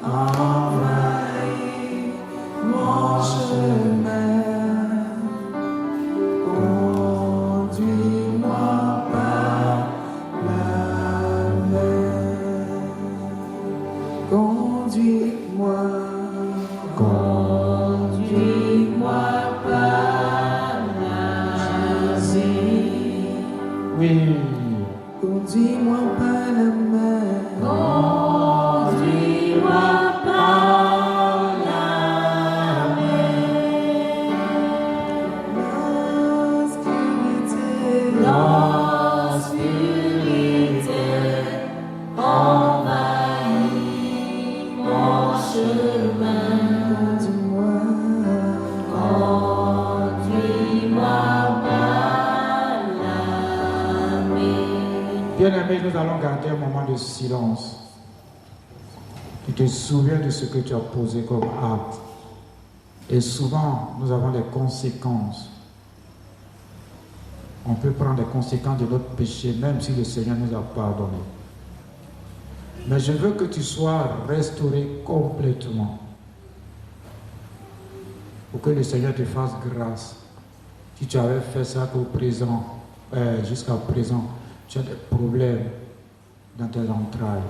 envahit mon chemin. Conduis-moi par la main. Conduis-moi, conduis-moi par la Jésus. Oui. Conduis-moi par la main. Conduis-moi par la main. L'obscurité envahit mon chemin. Conduis-moi par la main. Bien-aimé, nous allons garder un moment de silence. Tu te souviens de ce que tu as posé comme acte. Et souvent, nous avons des conséquences. On peut prendre les conséquences de notre péché, même si le Seigneur nous a pardonné. Mais je veux que tu sois restauré complètement. Pour que le Seigneur te fasse grâce. Si tu avais fait ça jusqu'à présent, tu as des problèmes dans tes entrailles.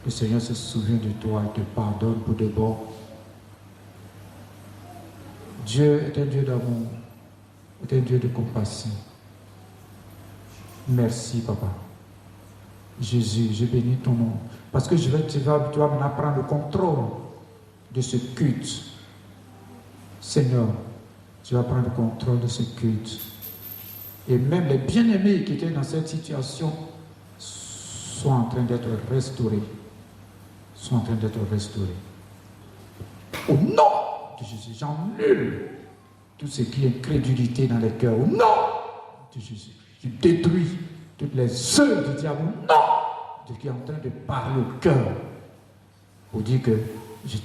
Le Seigneur se souvient de toi et te pardonne pour de bon. Dieu est un Dieu d'amour, est un Dieu de compassion. Merci, Papa. Jésus, je bénis ton nom. Parce que tu vas maintenant prendre le contrôle de ce culte. Seigneur, tu vas prendre le contrôle de ce culte. Et même les bien-aimés qui étaient dans cette situation sont en train d'être restaurés. Sont en train d'être restaurés. Au nom de Jésus, j'annule tout ce qui est incrédulité dans les cœurs. Au nom de Jésus, je détruis toutes les œuvres du diable. Au nom de qui est en train de parler au cœur pour dire que je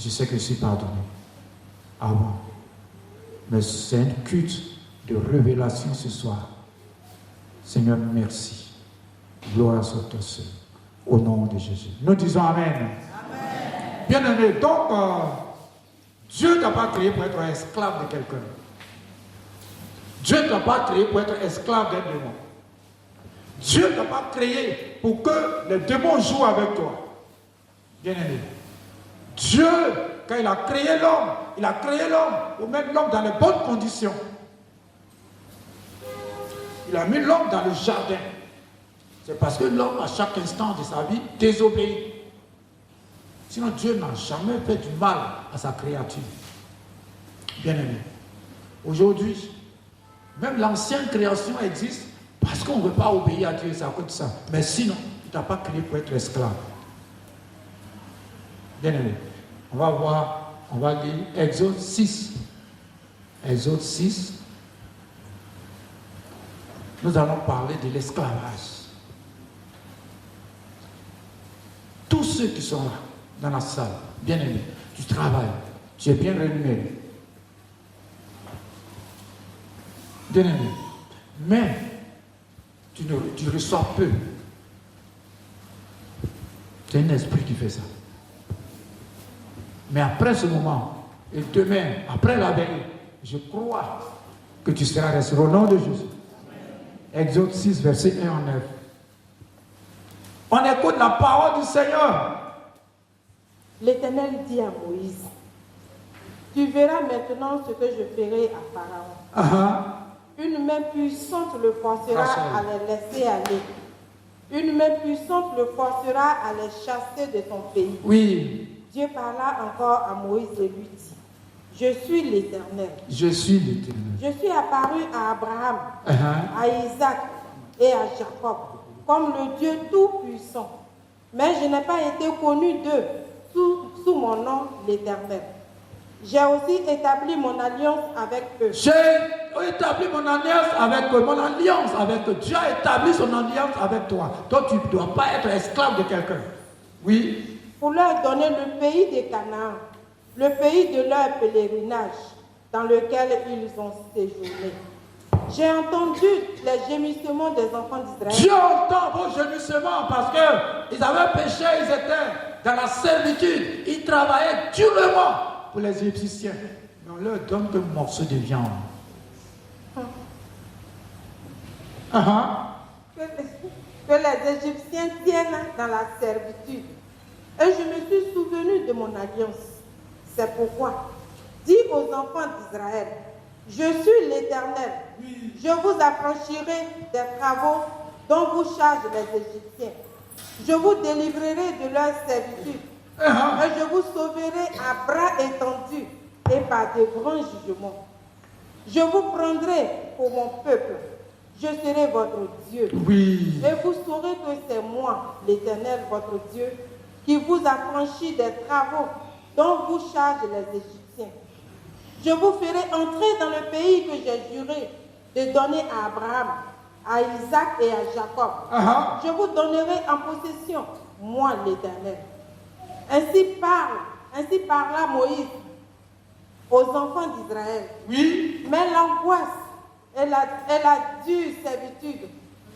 sais que je suis pardonné. Avant. Mais c'est un culte de révélation ce soir. Seigneur, merci. Gloire soit ton Seigneur. Au nom de Jésus. Nous disons Amen. Amen. Bien-aimé, donc, Dieu ne t'a pas créé pour être un esclave de quelqu'un. Dieu ne t'a pas créé pour être esclave d'un démon. Dieu ne t'a pas créé pour que les démons jouent avec toi. Bien-aimé. Dieu, quand il a créé l'homme pour mettre l'homme dans les bonnes conditions. Il a mis l'homme dans le jardin. C'est parce que l'homme, à chaque instant de sa vie, désobéit. Sinon, Dieu n'a jamais fait du mal à sa créature. Bien-aimé. Aujourd'hui, même l'ancienne création existe parce qu'on ne veut pas obéir à Dieu, c'est à cause de ça. Mais sinon, il ne t'a pas créé pour être esclave. Bien-aimé. On va voir, on va lire Exode 6. Exode 6. Nous allons parler de l'esclavage. Tous ceux qui sont là, dans la salle, bien aimés, tu travailles, tu es bien rémunéré. Bien aimé. Mais tu reçois peu. C'est un esprit qui fait ça. Mais après ce moment, et demain, après la veille, je crois que tu seras restauré au nom de Jésus. Exode 6, verset 1 en 9. On écoute la parole du Seigneur. L'Éternel dit à Moïse, tu verras maintenant ce que je ferai à Pharaon. Une main puissante le forcera à les laisser aller. Une main puissante le forcera à les chasser de son pays. Oui. Dieu parla encore à Moïse et lui dit, je suis l'Éternel. Je suis l'Éternel. Je suis apparu à Abraham, à Isaac et à Jacob, comme le Dieu Tout-Puissant. Mais je n'ai pas été connu d'eux sous mon nom, l'Éternel. J'ai aussi établi mon alliance avec eux. J'ai établi mon alliance avec eux. Mon alliance avec eux. Dieu a établi son alliance avec toi. Donc tu ne dois pas être esclave de quelqu'un. Oui. Pour leur donner le pays des Canaan, le pays de leur pèlerinage, dans lequel ils ont séjourné. J'ai entendu les gémissements des enfants d'Israël. Dieu entend vos gémissements parce qu'ils avaient péché, ils étaient dans la servitude. Ils travaillaient durement pour les Égyptiens. Mais on leur donne un morceau de viande. Que les Égyptiens tiennent dans la servitude. Et je me suis souvenu de mon alliance. C'est pourquoi, dis aux enfants d'Israël, je suis l'Éternel. Je vous affranchirai des travaux dont vous chargent les Égyptiens. Je vous délivrerai de leur servitude. Et je vous sauverai à bras étendus et par de grands jugements. Je vous prendrai pour mon peuple. Je serai votre Dieu. Oui. Et vous saurez que c'est moi, l'Éternel, votre Dieu, qui vous affranchit des travaux dont vous chargent les Égyptiens. Je vous ferai entrer dans le pays que j'ai juré de donner à Abraham, à Isaac et à Jacob. Je vous donnerai en possession, moi l'Éternel. Ainsi parla Moïse aux enfants d'Israël. Oui. Mais l'angoisse et la dure servitude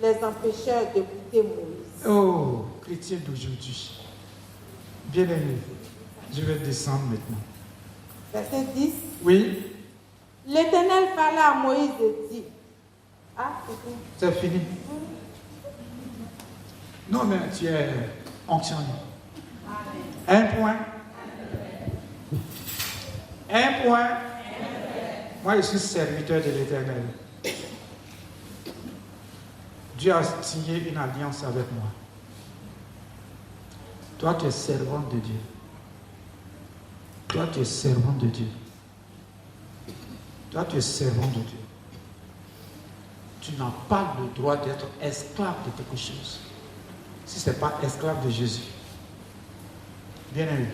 les empêchèrent d'écouter Moïse. Oh, chrétien d'aujourd'hui. Bien-aimé, je vais descendre maintenant. Verset 10. Oui. L'Éternel parla à Moïse et dit. Ah, c'est fini. Non, mais tu es ancien. Un point. Un point. Moi, je suis serviteur de l'Éternel. Dieu a signé une alliance avec moi. Toi, tu es servant de Dieu. Toi, tu es servant de Dieu. Toi, tu es servant de Dieu. Tu n'as pas le droit d'être esclave de quelque chose. Si ce n'est pas esclave de Jésus. Bien aimé.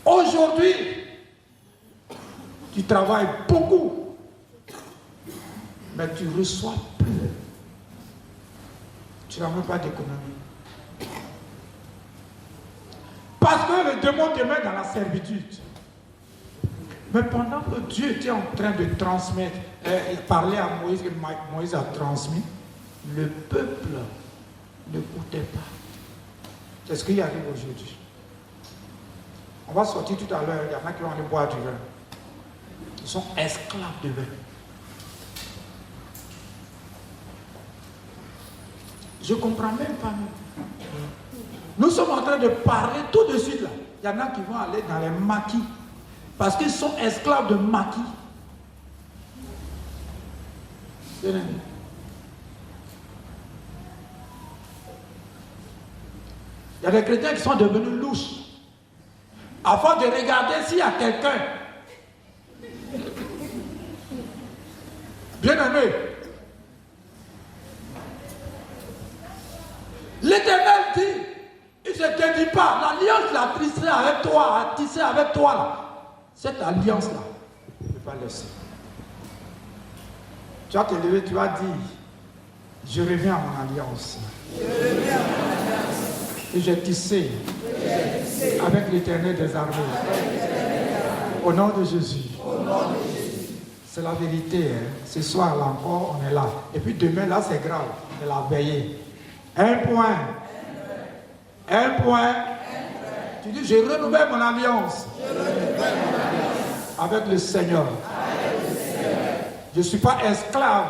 Aujourd'hui, tu travailles beaucoup, mais tu reçois peu. Tu n'as même pas d'économie. Parce que le démon te met dans la servitude. Mais pendant que Dieu était en train de transmettre, il parlait à Moïse, que Moïse a transmis, le peuple n'écoutait pas. C'est ce qui arrive aujourd'hui. On va sortir tout à l'heure, il y en a qui vont aller boire du vin. Ils sont esclaves de vin. Je ne comprends même pas. Nous sommes en train de parler tout de suite là. Il y en a qui vont aller dans les maquis. Parce qu'ils sont esclaves de maquis. Il y a des chrétiens qui sont devenus louches. Afin de regarder s'il y a quelqu'un. Bien aimé. L'Éternel dit, il ne te dit pas, l'alliance qu'il a tissée avec toi, là, cette alliance-là, il ne peut pas laisser. Tu vas te lever, tu vas dire, je reviens à mon alliance. Et j'ai tissé avec l'Éternel des armées. Au nom de Jésus. C'est la vérité. Hein. Ce soir, là encore, on est là. Et puis demain, là, c'est grave. On est là, veillé. Un point. Un point. Tu dis, je renouvelle mon alliance. Avec le Seigneur. Je ne suis pas esclave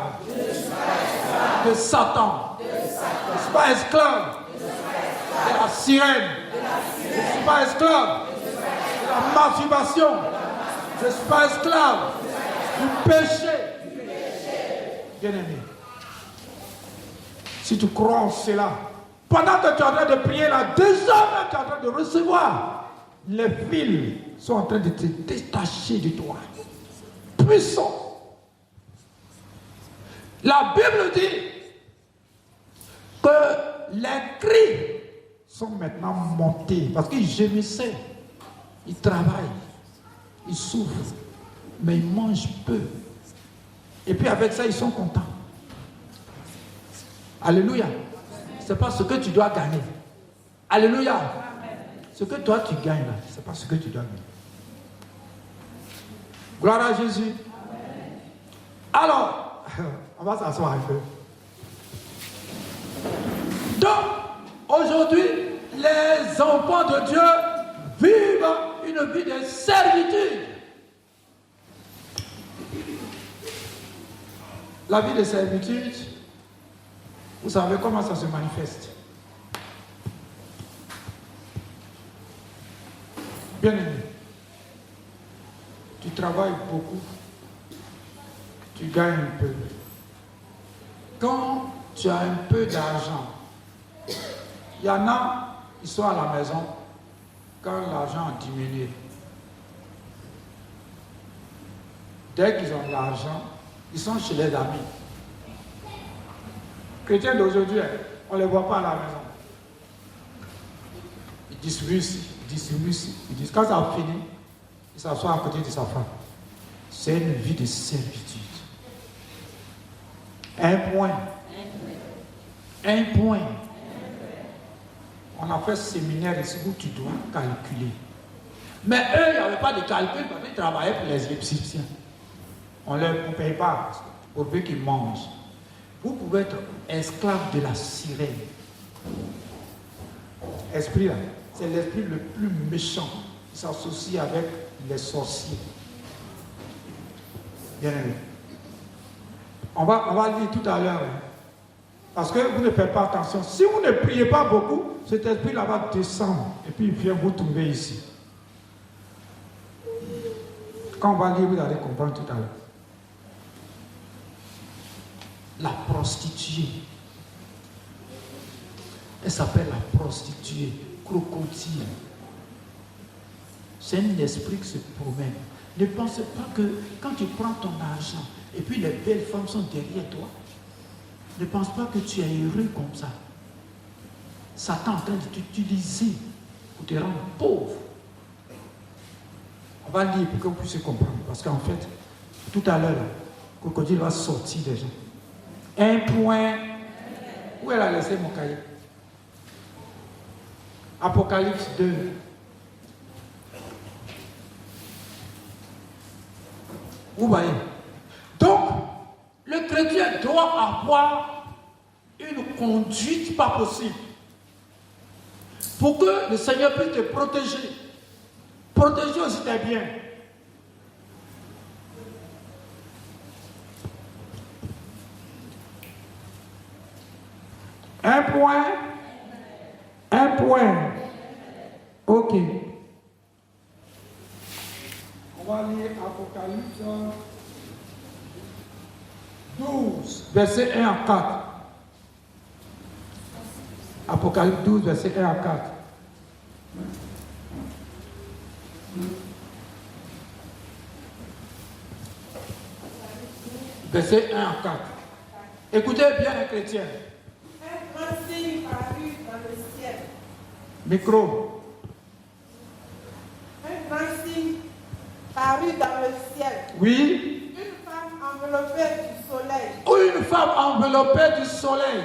de Satan. Je ne suis pas esclave de la sirène. Je ne suis pas esclave de la masturbation. Je ne suis pas esclave du péché. Bien-aimé, si tu crois en cela, pendant que tu es en train de prier là, déjà tu es en train de recevoir, les fils sont en train de te détacher de toi. Puissant. La Bible dit que les cris sont maintenant montés parce qu'ils gémissaient, ils travaillent, ils souffrent, mais ils mangent peu. Et puis avec ça, ils sont contents. Alléluia. Ce n'est pas ce que tu dois gagner. Alléluia. Ce que toi tu gagnes là, ce n'est pas ce que tu dois gagner. Gloire à Jésus. Alors, on va s'asseoir un peu. Donc, aujourd'hui, les enfants de Dieu vivent une vie de servitude. La vie de servitude, vous savez comment ça se manifeste. Bien aimé, tu travailles beaucoup, tu gagnes un peu. Quand tu as un peu d'argent, il y en a, ils sont à la maison quand l'argent a diminué. Dès qu'ils ont de l'argent, ils sont chez les amis. Chrétiens d'aujourd'hui, on ne les voit pas à la maison. Ils distribuent ici, ils distribuent ici. Ils disent, quand ça a fini, ils s'assoient à côté de sa femme. C'est une vie de servitude. Un point. Un point. On a fait ce séminaire ici où tu dois calculer. Mais eux, il n'y avait pas de calcul parce qu'ils travaillaient pour les Égyptiens. On ne leur paye pas pour peu qu'ils mangent. Vous pouvez être esclave de la sirène. Esprit là, c'est l'esprit le plus méchant qui s'associe avec les sorciers. Bien aimé. On va lire tout à l'heure. Hein. Parce que vous ne faites pas attention. Si vous ne priez pas beaucoup, cet esprit-là va descendre et puis il vient vous trouver ici. Quand on va lire, vous allez comprendre tout à l'heure. La prostituée. Elle s'appelle la prostituée, crocodile. C'est un esprit qui se promène. Ne pensez pas que quand tu prends ton argent et puis les belles femmes sont derrière toi, ne pense pas que tu es heureux comme ça. Satan est en train de t'utiliser pour te rendre pauvre. On va lire pour que vous puissiez comprendre. Parce qu'en fait, tout à l'heure, le crocodile va sortir des gens. Un point. Où elle a laissé mon cahier? Apocalypse 2. Vous voyez? Donc, le chrétien doit avoir une conduite pas possible pour que le Seigneur puisse te protéger. Protéger aussi tes biens. Un point. Un point. Ok. On va lire Apocalypse 12, verset 1 à 4. Apocalypse 12, verset 1 à 4. Verset 1 à 4. Écoutez bien les chrétiens. Un grand signe parut dans le ciel. Micro. Un grand signe parut dans le ciel. Oui. Une femme enveloppée du soleil. Une femme enveloppée du soleil.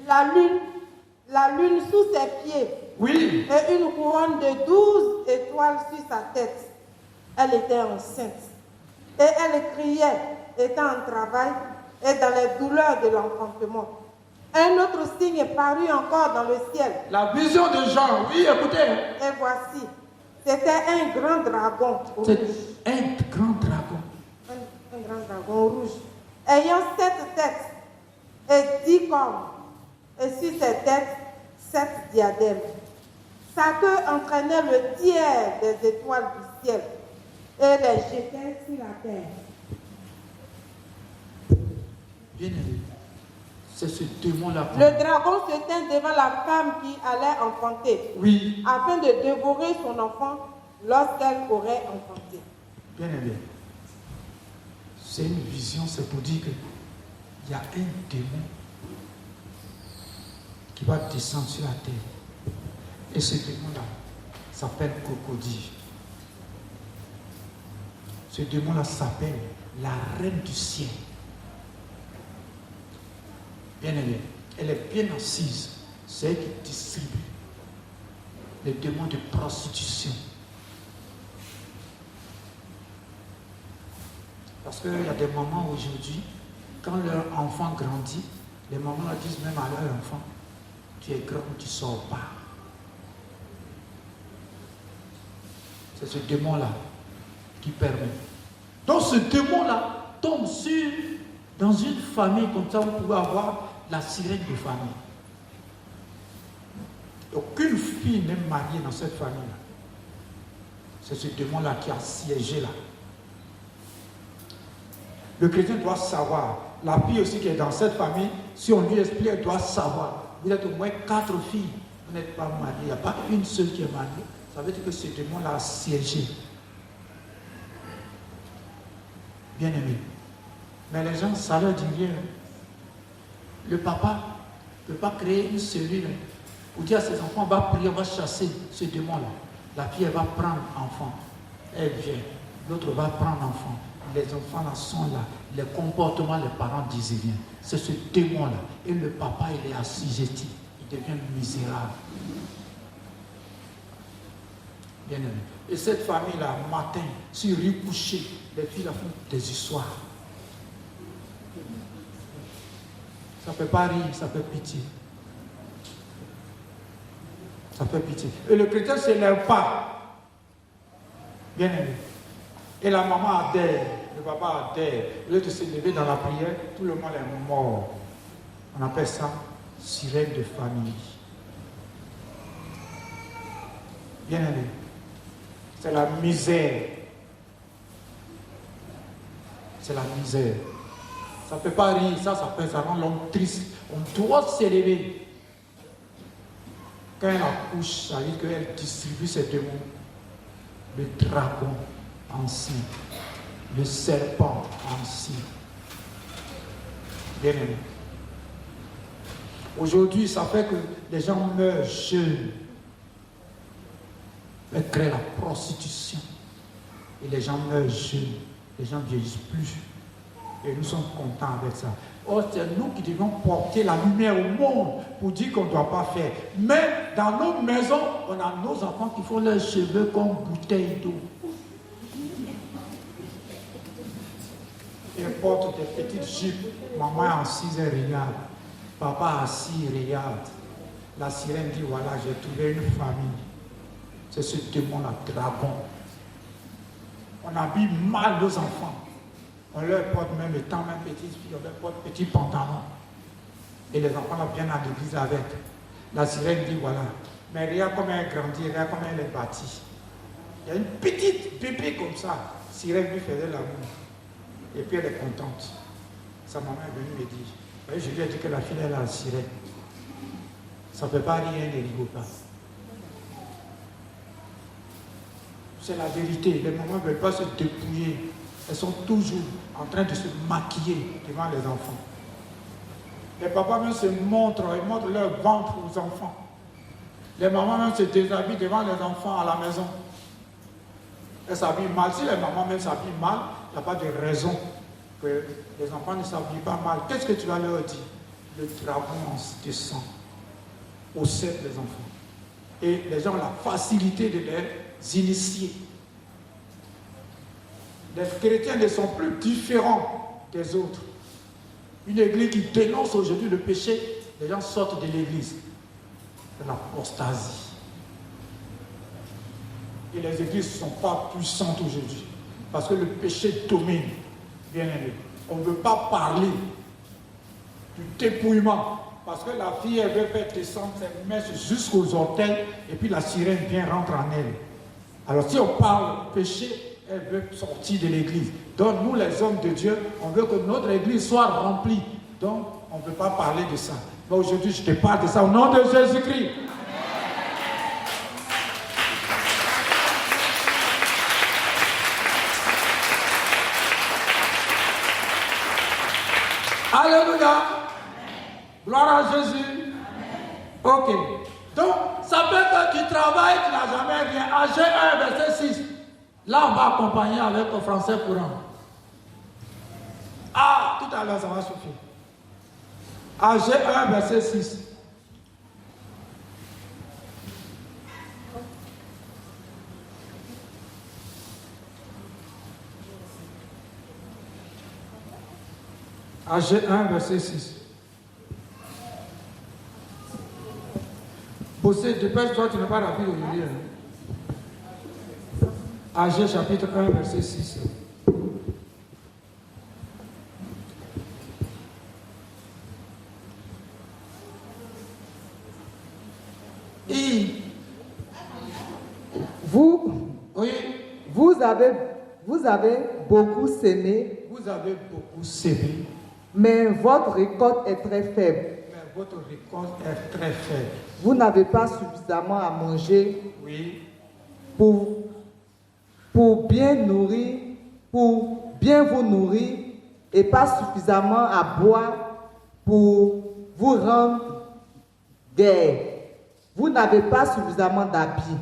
La lune sous ses pieds. Oui. Et une couronne de 12 étoiles sur sa tête. Elle était enceinte. Et elle criait, étant en travail et dans les douleurs de l'enfantement. Un autre signe parut encore dans le ciel. La vision de Jean, oui, écoutez. Et voici, c'était un grand dragon rouge. C'est un grand dragon. Un grand dragon rouge, ayant 7 têtes et 10 cornes, et sur ses têtes 7 diadèmes. Sa queue entraînait le tiers des étoiles du ciel et les jetait sur la terre. Bien aimé, c'est ce démon-là. Le dragon se tint devant la femme qui allait enfanter, Oui. afin de dévorer son enfant lorsqu'elle aurait enfanté. Bien aimé, c'est une vision, c'est pour dire qu'il y a un démon qui va descendre sur la terre. Et ce démon-là s'appelle crocodile. Ce démon-là s'appelle la reine du ciel. Bien aimé, elle est bien assise. C'est elle qui distribue les démons de prostitution. Parce qu'il y a des mamans aujourd'hui, quand leur enfant grandit, les mamans disent même à leur enfant, tu es grand, tu ne sors pas. C'est ce démon-là qui permet. Donc ce démon-là tombe dans une famille comme ça, vous pouvez avoir la sirène de famille. Aucune fille n'est mariée dans cette famille-là. C'est ce démon-là qui a siégé là. Le chrétien doit savoir. La fille aussi qui est dans cette famille, si on lui explique, elle doit savoir. Vous êtes au moins 4 filles, vous n'êtes pas mariés. Il n'y a pas une seule qui est mariée. Ça veut dire que ce démon-là a siégé. Bien aimé. Mais les gens, ça leur dit rien. Le papa ne peut pas créer une cellule pour dire à ses enfants, on va prier, on va chasser ce démon-là. La fille, elle va prendre enfant. Elle vient. L'autre va prendre enfant. les enfants là sont là, les comportements, les parents disent rien. C'est ce démon-là. Et le papa, il est assujetti. Il devient misérable. Bien aimé. Et cette famille-là, matin, sur lit couché, les filles là font des histoires. Ça ne fait pas rire, ça fait pitié. Ça fait pitié. Et le chrétien ne se lève pas. Bien aimé. Et la maman adhère, le papa adhère. Au lieu de se lever dans la prière, tout le monde est mort. On appelle ça sirène de famille. Bien aimé. C'est la misère. C'est la misère. Ça ne peut pas rire, ça rend l'homme triste. On doit s'élever. Quand elle accouche, ça veut dire qu'elle distribue ses démons. Le dragon ancien, le serpent ancien. Bien aimé. Aujourd'hui, ça fait que les gens meurent jeunes. Elle crée la prostitution. Et les gens meurent jeunes. Les gens ne vieillissent plus. Et nous sommes contents avec ça. Oh, c'est nous qui devons porter la lumière au monde pour dire qu'on ne doit pas faire. Mais dans nos maisons, on a nos enfants qui font leurs cheveux comme bouteilles d'eau. Ils portent des petites jupes. Maman assise et regarde. Papa assis et regarde. La sirène dit, voilà, j'ai trouvé une famille. C'est ce démon-là, dragon. On habille mal nos enfants. On leur porte même étant même petites filles, on leur porte petits pantalons. Et les enfants là viennent à l'église avec. La sirène dit voilà. Mais regarde comment elle grandit, regarde comment elle est bâtie. Il y a une petite bébé comme ça. Sirène lui faisait l'amour. Et puis elle est contente. Sa maman est venue me dire. Je lui ai dit que la fille est la sirène. Ça ne fait pas rien, elle ne rigole pas. C'est la vérité. Les mamans ne veulent pas se dépouiller. Elles sont toujours en train de se maquiller devant les enfants. Les papas même se montrent, ils montrent leur ventre aux enfants. Les mamans même se déshabillent devant les enfants à la maison. Elles s'habillent mal. Si les mamans même s'habillent mal, il n'y a pas de raison que les enfants ne s'habillent pas mal. Qu'est-ce que tu vas leur dire? Le dragon descend au sein des enfants. Et les gens ont la facilité de les initier. Les chrétiens ne sont plus différents des autres. Une église qui dénonce aujourd'hui le péché, les gens sortent de l'église. C'est l'apostasie. Et les églises ne sont pas puissantes aujourd'hui. Parce que le péché domine. Bien aimé. On ne veut pas parler du dépouillement. Parce que la fille, elle veut faire descendre ses mèches jusqu'aux orteils. Et puis la sirène vient rentrer en elle. Alors si on parle péché, elle veut sortir de l'église. Donc nous les hommes de Dieu, on veut que notre église soit remplie. Donc on ne peut pas parler de ça. Mais aujourd'hui je te parle de ça au nom de Jésus-Christ. Alléluia. Gloire à Jésus. Ok. Donc ça peut être que tu travailles, tu n'as jamais rien. Agé 1, verset 6. Là, on va accompagner avec le français courant. Ah, tout à l'heure, ça va suffire. Agé 1, verset 6. Agé 1, verset 6. Bossez, dépêche-toi, tu n'es pas rapide aujourd'hui. Agé chapitre 1, verset 6. Et vous avez beaucoup sémé. Vous avez beaucoup sémé. Mais votre récolte est très faible. Mais votre récolte est très faible. Vous n'avez pas suffisamment à manger. Oui. Pour bien vous nourrir et pas suffisamment à boire pour vous rendre gai. Vous n'avez pas suffisamment d'habits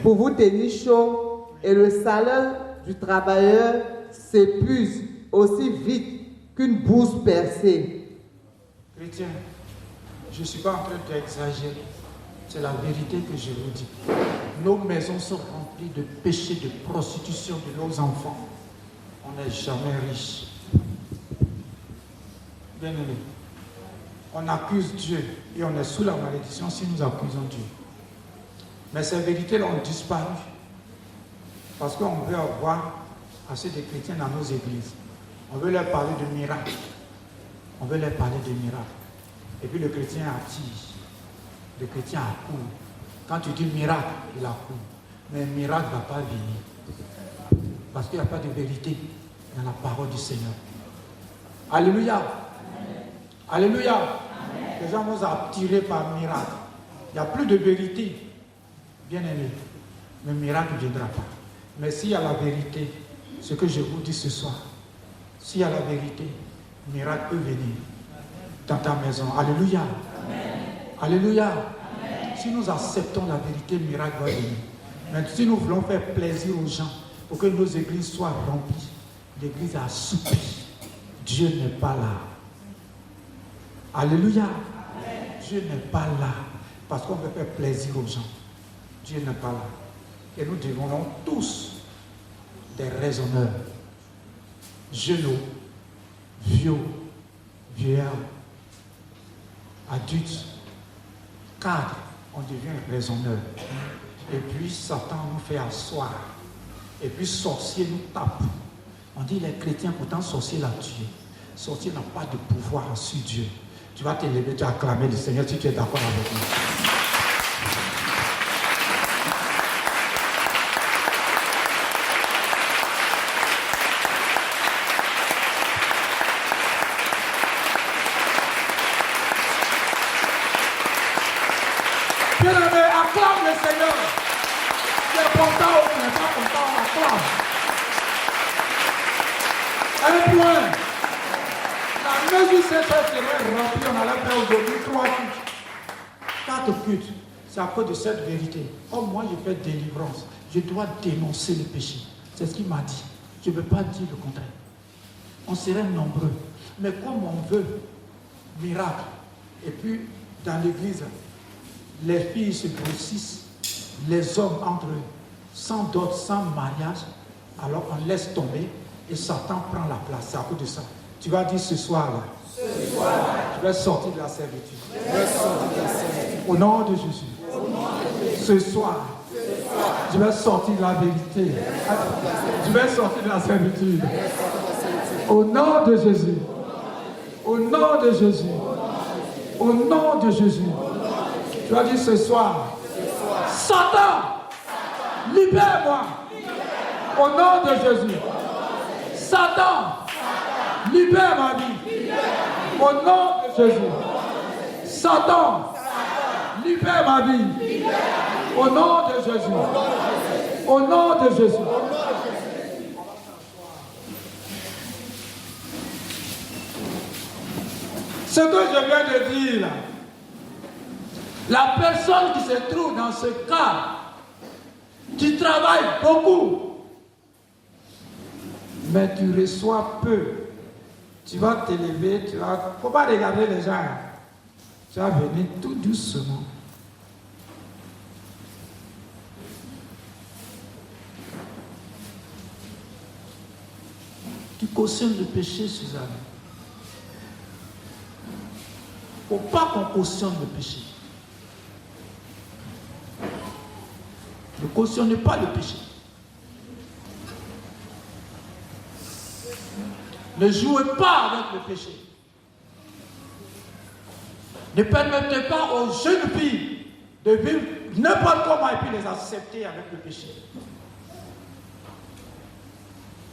pour vous tenir chaud et le salaire du travailleur s'épuise aussi vite qu'une bourse percée. Chrétien, je ne suis pas en train d'exagérer. C'est la vérité que je vous dis. Nos maisons sont remplies de péchés, de prostitution de nos enfants. On n'est jamais riche. Bien aimé, on accuse Dieu et on est sous la malédiction si nous accusons Dieu. Mais ces vérités-là ont disparu parce qu'on veut avoir assez de chrétiens dans nos églises. On veut leur parler de miracles. On veut leur parler de miracles. Et puis le chrétien attire. Le chrétien accourt. Quand tu dis miracle, il accourt. Mais un miracle ne va pas venir. Parce qu'il n'y a pas de vérité dans la parole du Seigneur. Alléluia. Amen. Alléluia. Amen. Les gens vont attirer par miracle. Il n'y a plus de vérité. Bien aimé. Le miracle ne viendra pas. Mais s'il y a la vérité, ce que je vous dis ce soir, s'il y a la vérité, le miracle peut venir dans ta maison. Alléluia. Amen. Alléluia. Amen. Si nous acceptons la vérité, le miracle va venir. Mais si nous voulons faire plaisir aux gens pour que nos églises soient remplies, l'église a assoupie, Dieu n'est pas là. Alléluia. Amen. Dieu n'est pas là parce qu'on veut faire plaisir aux gens. Dieu n'est pas là. Et nous devenons tous des raisonneurs. Jeunes, vieux, vieillards, adultes, cadres, on devient raisonneurs. Et puis Satan nous fait asseoir. Et puis sorcier nous tape. On dit les chrétiens, pourtant sorcier l'a tué. Sorcier n'a pas de pouvoir sur Dieu. Tu vas t'élever, tu vas acclamer le Seigneur si tu es d'accord avec moi. Bien-aimé, acclame le Seigneur. Tu es content ou tu n'es pas content, acclame. Un point. La mesure cette serait remplie, on allait faire aujourd'hui 3 cultes. 4 cultes. C'est à cause de cette vérité. Oh, moi, je fais délivrance. Je dois dénoncer le péché. C'est ce qu'il m'a dit. Je ne veux pas dire le contraire. On serait nombreux. Mais comme on veut miracle, et puis dans l'église, les filles se grossissent, les hommes entre eux, sans dot, sans mariage, alors on laisse tomber et Satan prend la place. C'est à cause de ça. Tu vas dire ce soir-là, je vais sortir de la servitude. Au nom de Jésus. Ce soir, je vais sortir de la vérité. Je vais sortir de la servitude. Au nom de Jésus. Au nom de Jésus. Au nom de Jésus. Tu vas dire ce soir, Satan, libère-moi. Au nom de Jésus. Satan, libère ma vie. Au nom de Jésus. Satan, libère ma vie. Au nom de Jésus. Au nom de Jésus. Ce que je viens de dire là, la personne qui se trouve dans ce cas, tu travailles beaucoup, mais tu reçois peu. Tu vas t'élever, tu vas... Il ne faut pas regarder les gens. Tu vas venir tout doucement. Tu cautionnes le péché, Suzanne. Il ne faut pas qu'on cautionne le péché. Ne cautionnez pas le péché. Ne jouez pas avec le péché. Ne permettez pas aux jeunes filles de vivre n'importe comment et puis les accepter avec le péché.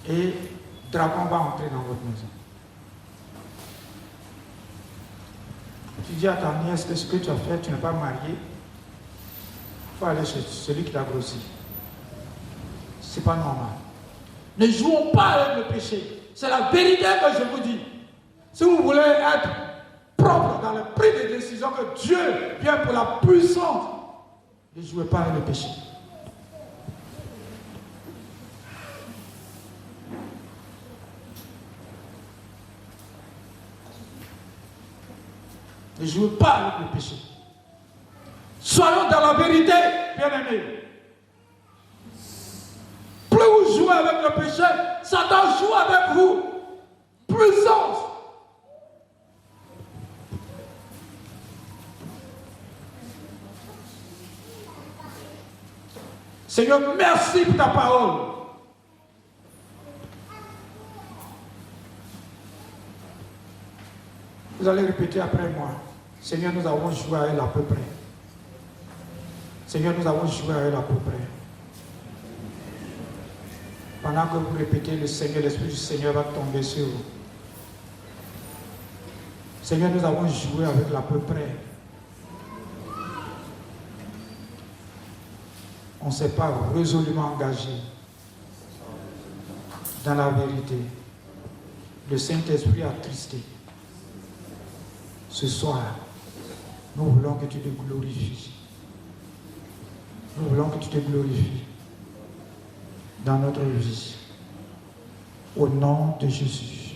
Et dragon va entrer dans votre maison. Tu dis à ta nièce que ce que tu as fait, tu n'es pas marié. Il faut aller chez celui qui t'a grossi. Ce n'est pas normal. Ne jouons pas avec le péché. C'est la vérité que je vous dis. Si vous voulez être propre dans le prix des décisions que Dieu vient pour la puissance, ne jouez pas avec le péché. Ne jouez pas avec le péché. Soyons dans la vérité, bien-aimés. Plus vous jouez avec le péché, Satan joue avec vous. Puissance. Seigneur, merci pour ta parole. Vous allez répéter après moi. Seigneur, nous avons joué à elle à peu près. Seigneur, nous avons joué à elle à peu près. Pendant que vous répétez, le Seigneur, l'Esprit du Seigneur va tomber sur vous. Seigneur, nous avons joué avec l'à peu près. On ne s'est pas résolument engagé dans la vérité. Le Saint-Esprit a attristé. Ce soir, nous voulons que tu te glorifies. Nous voulons que tu te glorifies dans notre vie. Au nom de Jésus.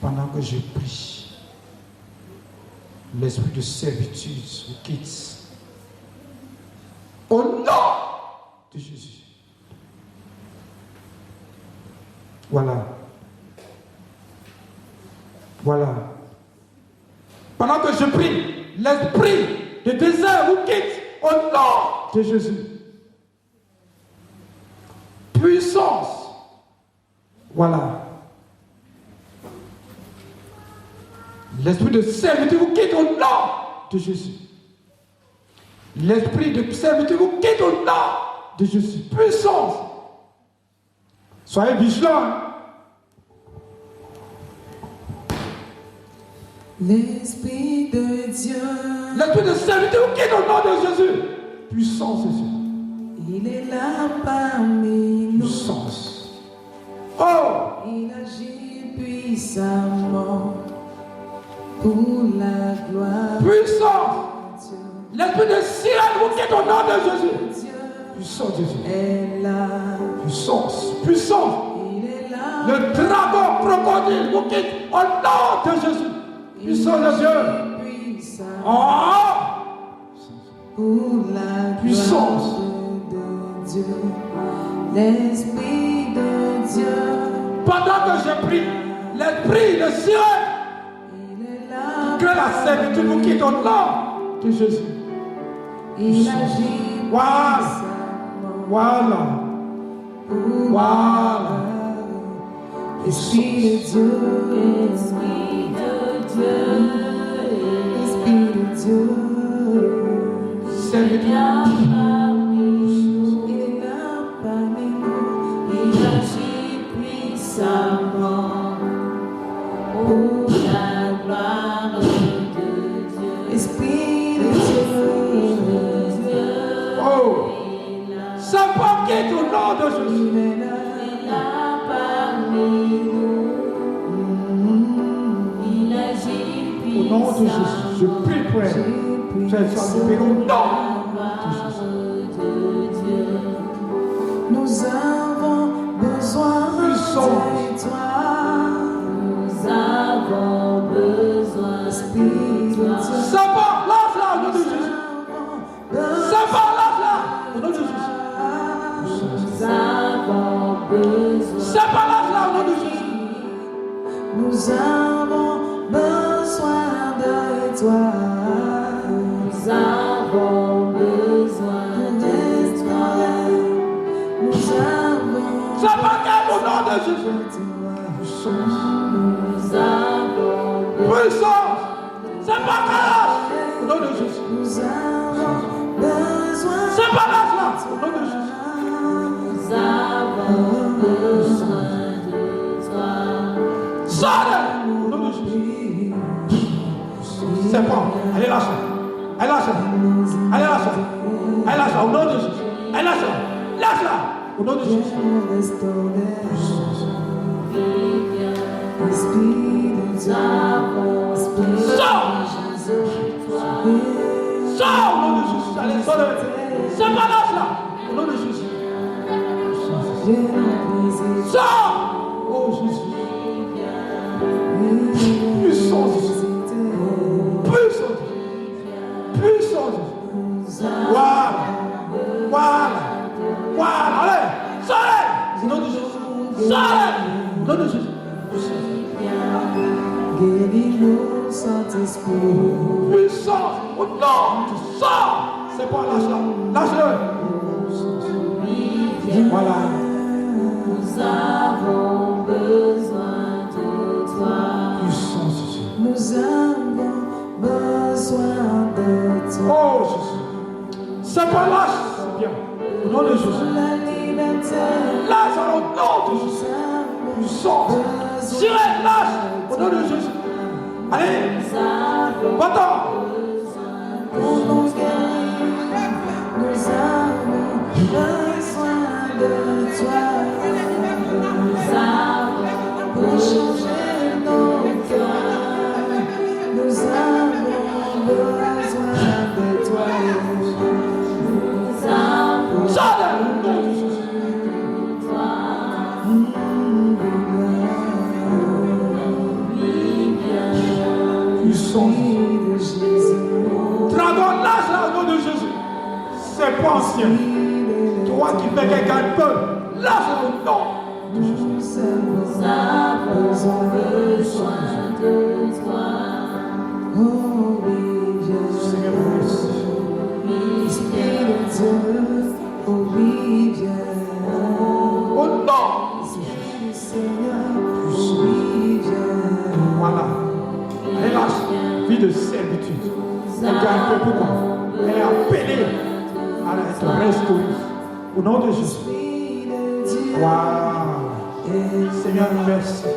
Pendant que je prie, l'esprit de servitude vous quitte. Au nom de Jésus. Voilà. Voilà. Pendant que je prie, l'esprit de désert vous quitte. Au nom de Jésus. Puissance. Voilà. L'esprit de servitude vous quitte au nom de Jésus. L'esprit de servitude vous quitte au nom de Jésus. Puissance. Soyez vigilants. L'Esprit de Dieu. L'esprit de servitude vous quitte au nom de Jésus. Puissance, Jésus. Il est là parmi nous. Puissance. Oh! Il agit puissamment pour la gloire. Puissance. L'esprit de sirène vous quitte au nom de Jésus. Dieu Puissance, Jésus. est là. Puissance. Puissance. Il est là. Le dragon crocodile vous quitte au nom de Jésus. Puissance de Dieu. Puissant Oh! pour la Puissance. gloire de Dieu. L'Esprit de Dieu. Pendant que je prie, l'esprit de sirène, Il est là. que la servitude vous quitte au nom de Jésus. Il agit Voilà. puissamment Voilà. pour Voilà. Esprit de Dieu, Esprit de Dieu, Esprit de Dieu, Servitude. il est là parmi nous, il agit puissamment pour la gloire de Dieu. Esprit de Dieu, Oh! Ça va quitte au nom de Jésus. il est là parmi nous, il agit Au nom de Jésus, je prie pour elle. C'est ça, je prie au nom de Jésus. Nous avons besoin de toi. Nous avons besoin de toi. Ça va, lâche-la au nom de Jésus. Ça va, lâche-la au nom de Jésus. Nous avons besoin. Ça va, lâche-la au nom de Jésus. Nous avons besoin de toi. Nous avons besoin de toi. Nous avons Ça va, garde au nom de Jésus. Nous avons Puissance. Ça va, lâche au nom de Jésus. Nous avons besoin. Ça va, lâche-la au nom de Jésus. Nous avons besoin de toi. Sors au nom de Jésus. C'est bon. Allez, lâche-la. Allez, lâche-la. Allez, lâche-la. Allez, lâche-la au nom de Jésus. Allez, lâche-la. Lâche-la au nom de Jésus. Sors au nom de Jésus. Allez, sors. Ça va, lâche-la au nom de Jésus. Sors. Oh Jésus. Puissance. Guéris-nous, Saint-Esprit. Puissance au nom du sang. C'est pas lâche-le. Lâche-le. Voilà. Nous avons besoin de toi. Puissance, Jésus. Nous avons besoin de toi. Oh, Jésus. C'est pas lâche. C'est bien. Au nom de Jésus. La liberté. Lâche au nom de Jésus. Puissance. Tirez, lâche au nom de Jésus. Allez. Va-t'en. Pour nous guérir, nous avons besoin de toi. Nous avons pour changer nos cœurs. Nous avons besoin de toi. Nous avons Chale au nom de Jésus. Puissance. Dragon, lâche là au nom de Jésus. C'est pas ancien. Toi qui fais quelqu'un de peu, lâche au nom de Jésus. Nous avons besoin de toi. Oh oui, Seigneur, merci. Esprit de Dieu, oh oui, viens. Au nom Esprit du Seigneur, oh oui, viens. Voilà. Elle lâche. Vie de servitude. Elle gagne peu pourquoi. Elle est appelée à être restaurée. Au nom de Jésus. Waouh. Seigneur, merci.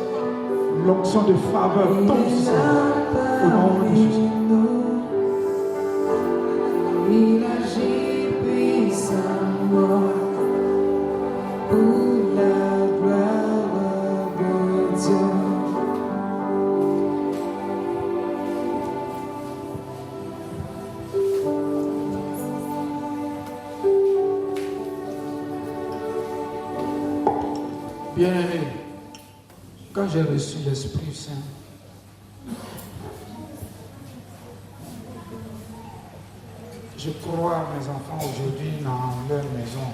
L'onction de faveur tombe sur ça. Au nom de Jésus. Il agit puissamment pour la gloire de Dieu. Bien-aimé, quand j'ai reçu l'Esprit Saint, je crois mes enfants aujourd'hui dans leur maison,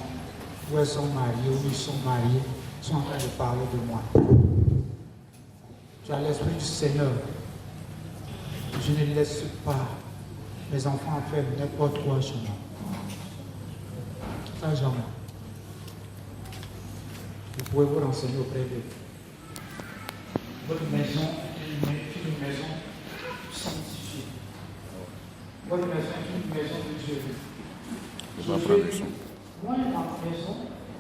où elles sont mariées, où ils sont mariés, sont en train de parler de moi. Tu as l'Esprit du Seigneur. Je ne laisse pas mes enfants faire n'importe quoi chez moi. Ça, jamais. Vous pouvez vous renseigner auprès d'eux. Votre maison est une maison sanctifiée. Votre maison est une maison de Dieu. Moi et ma maison,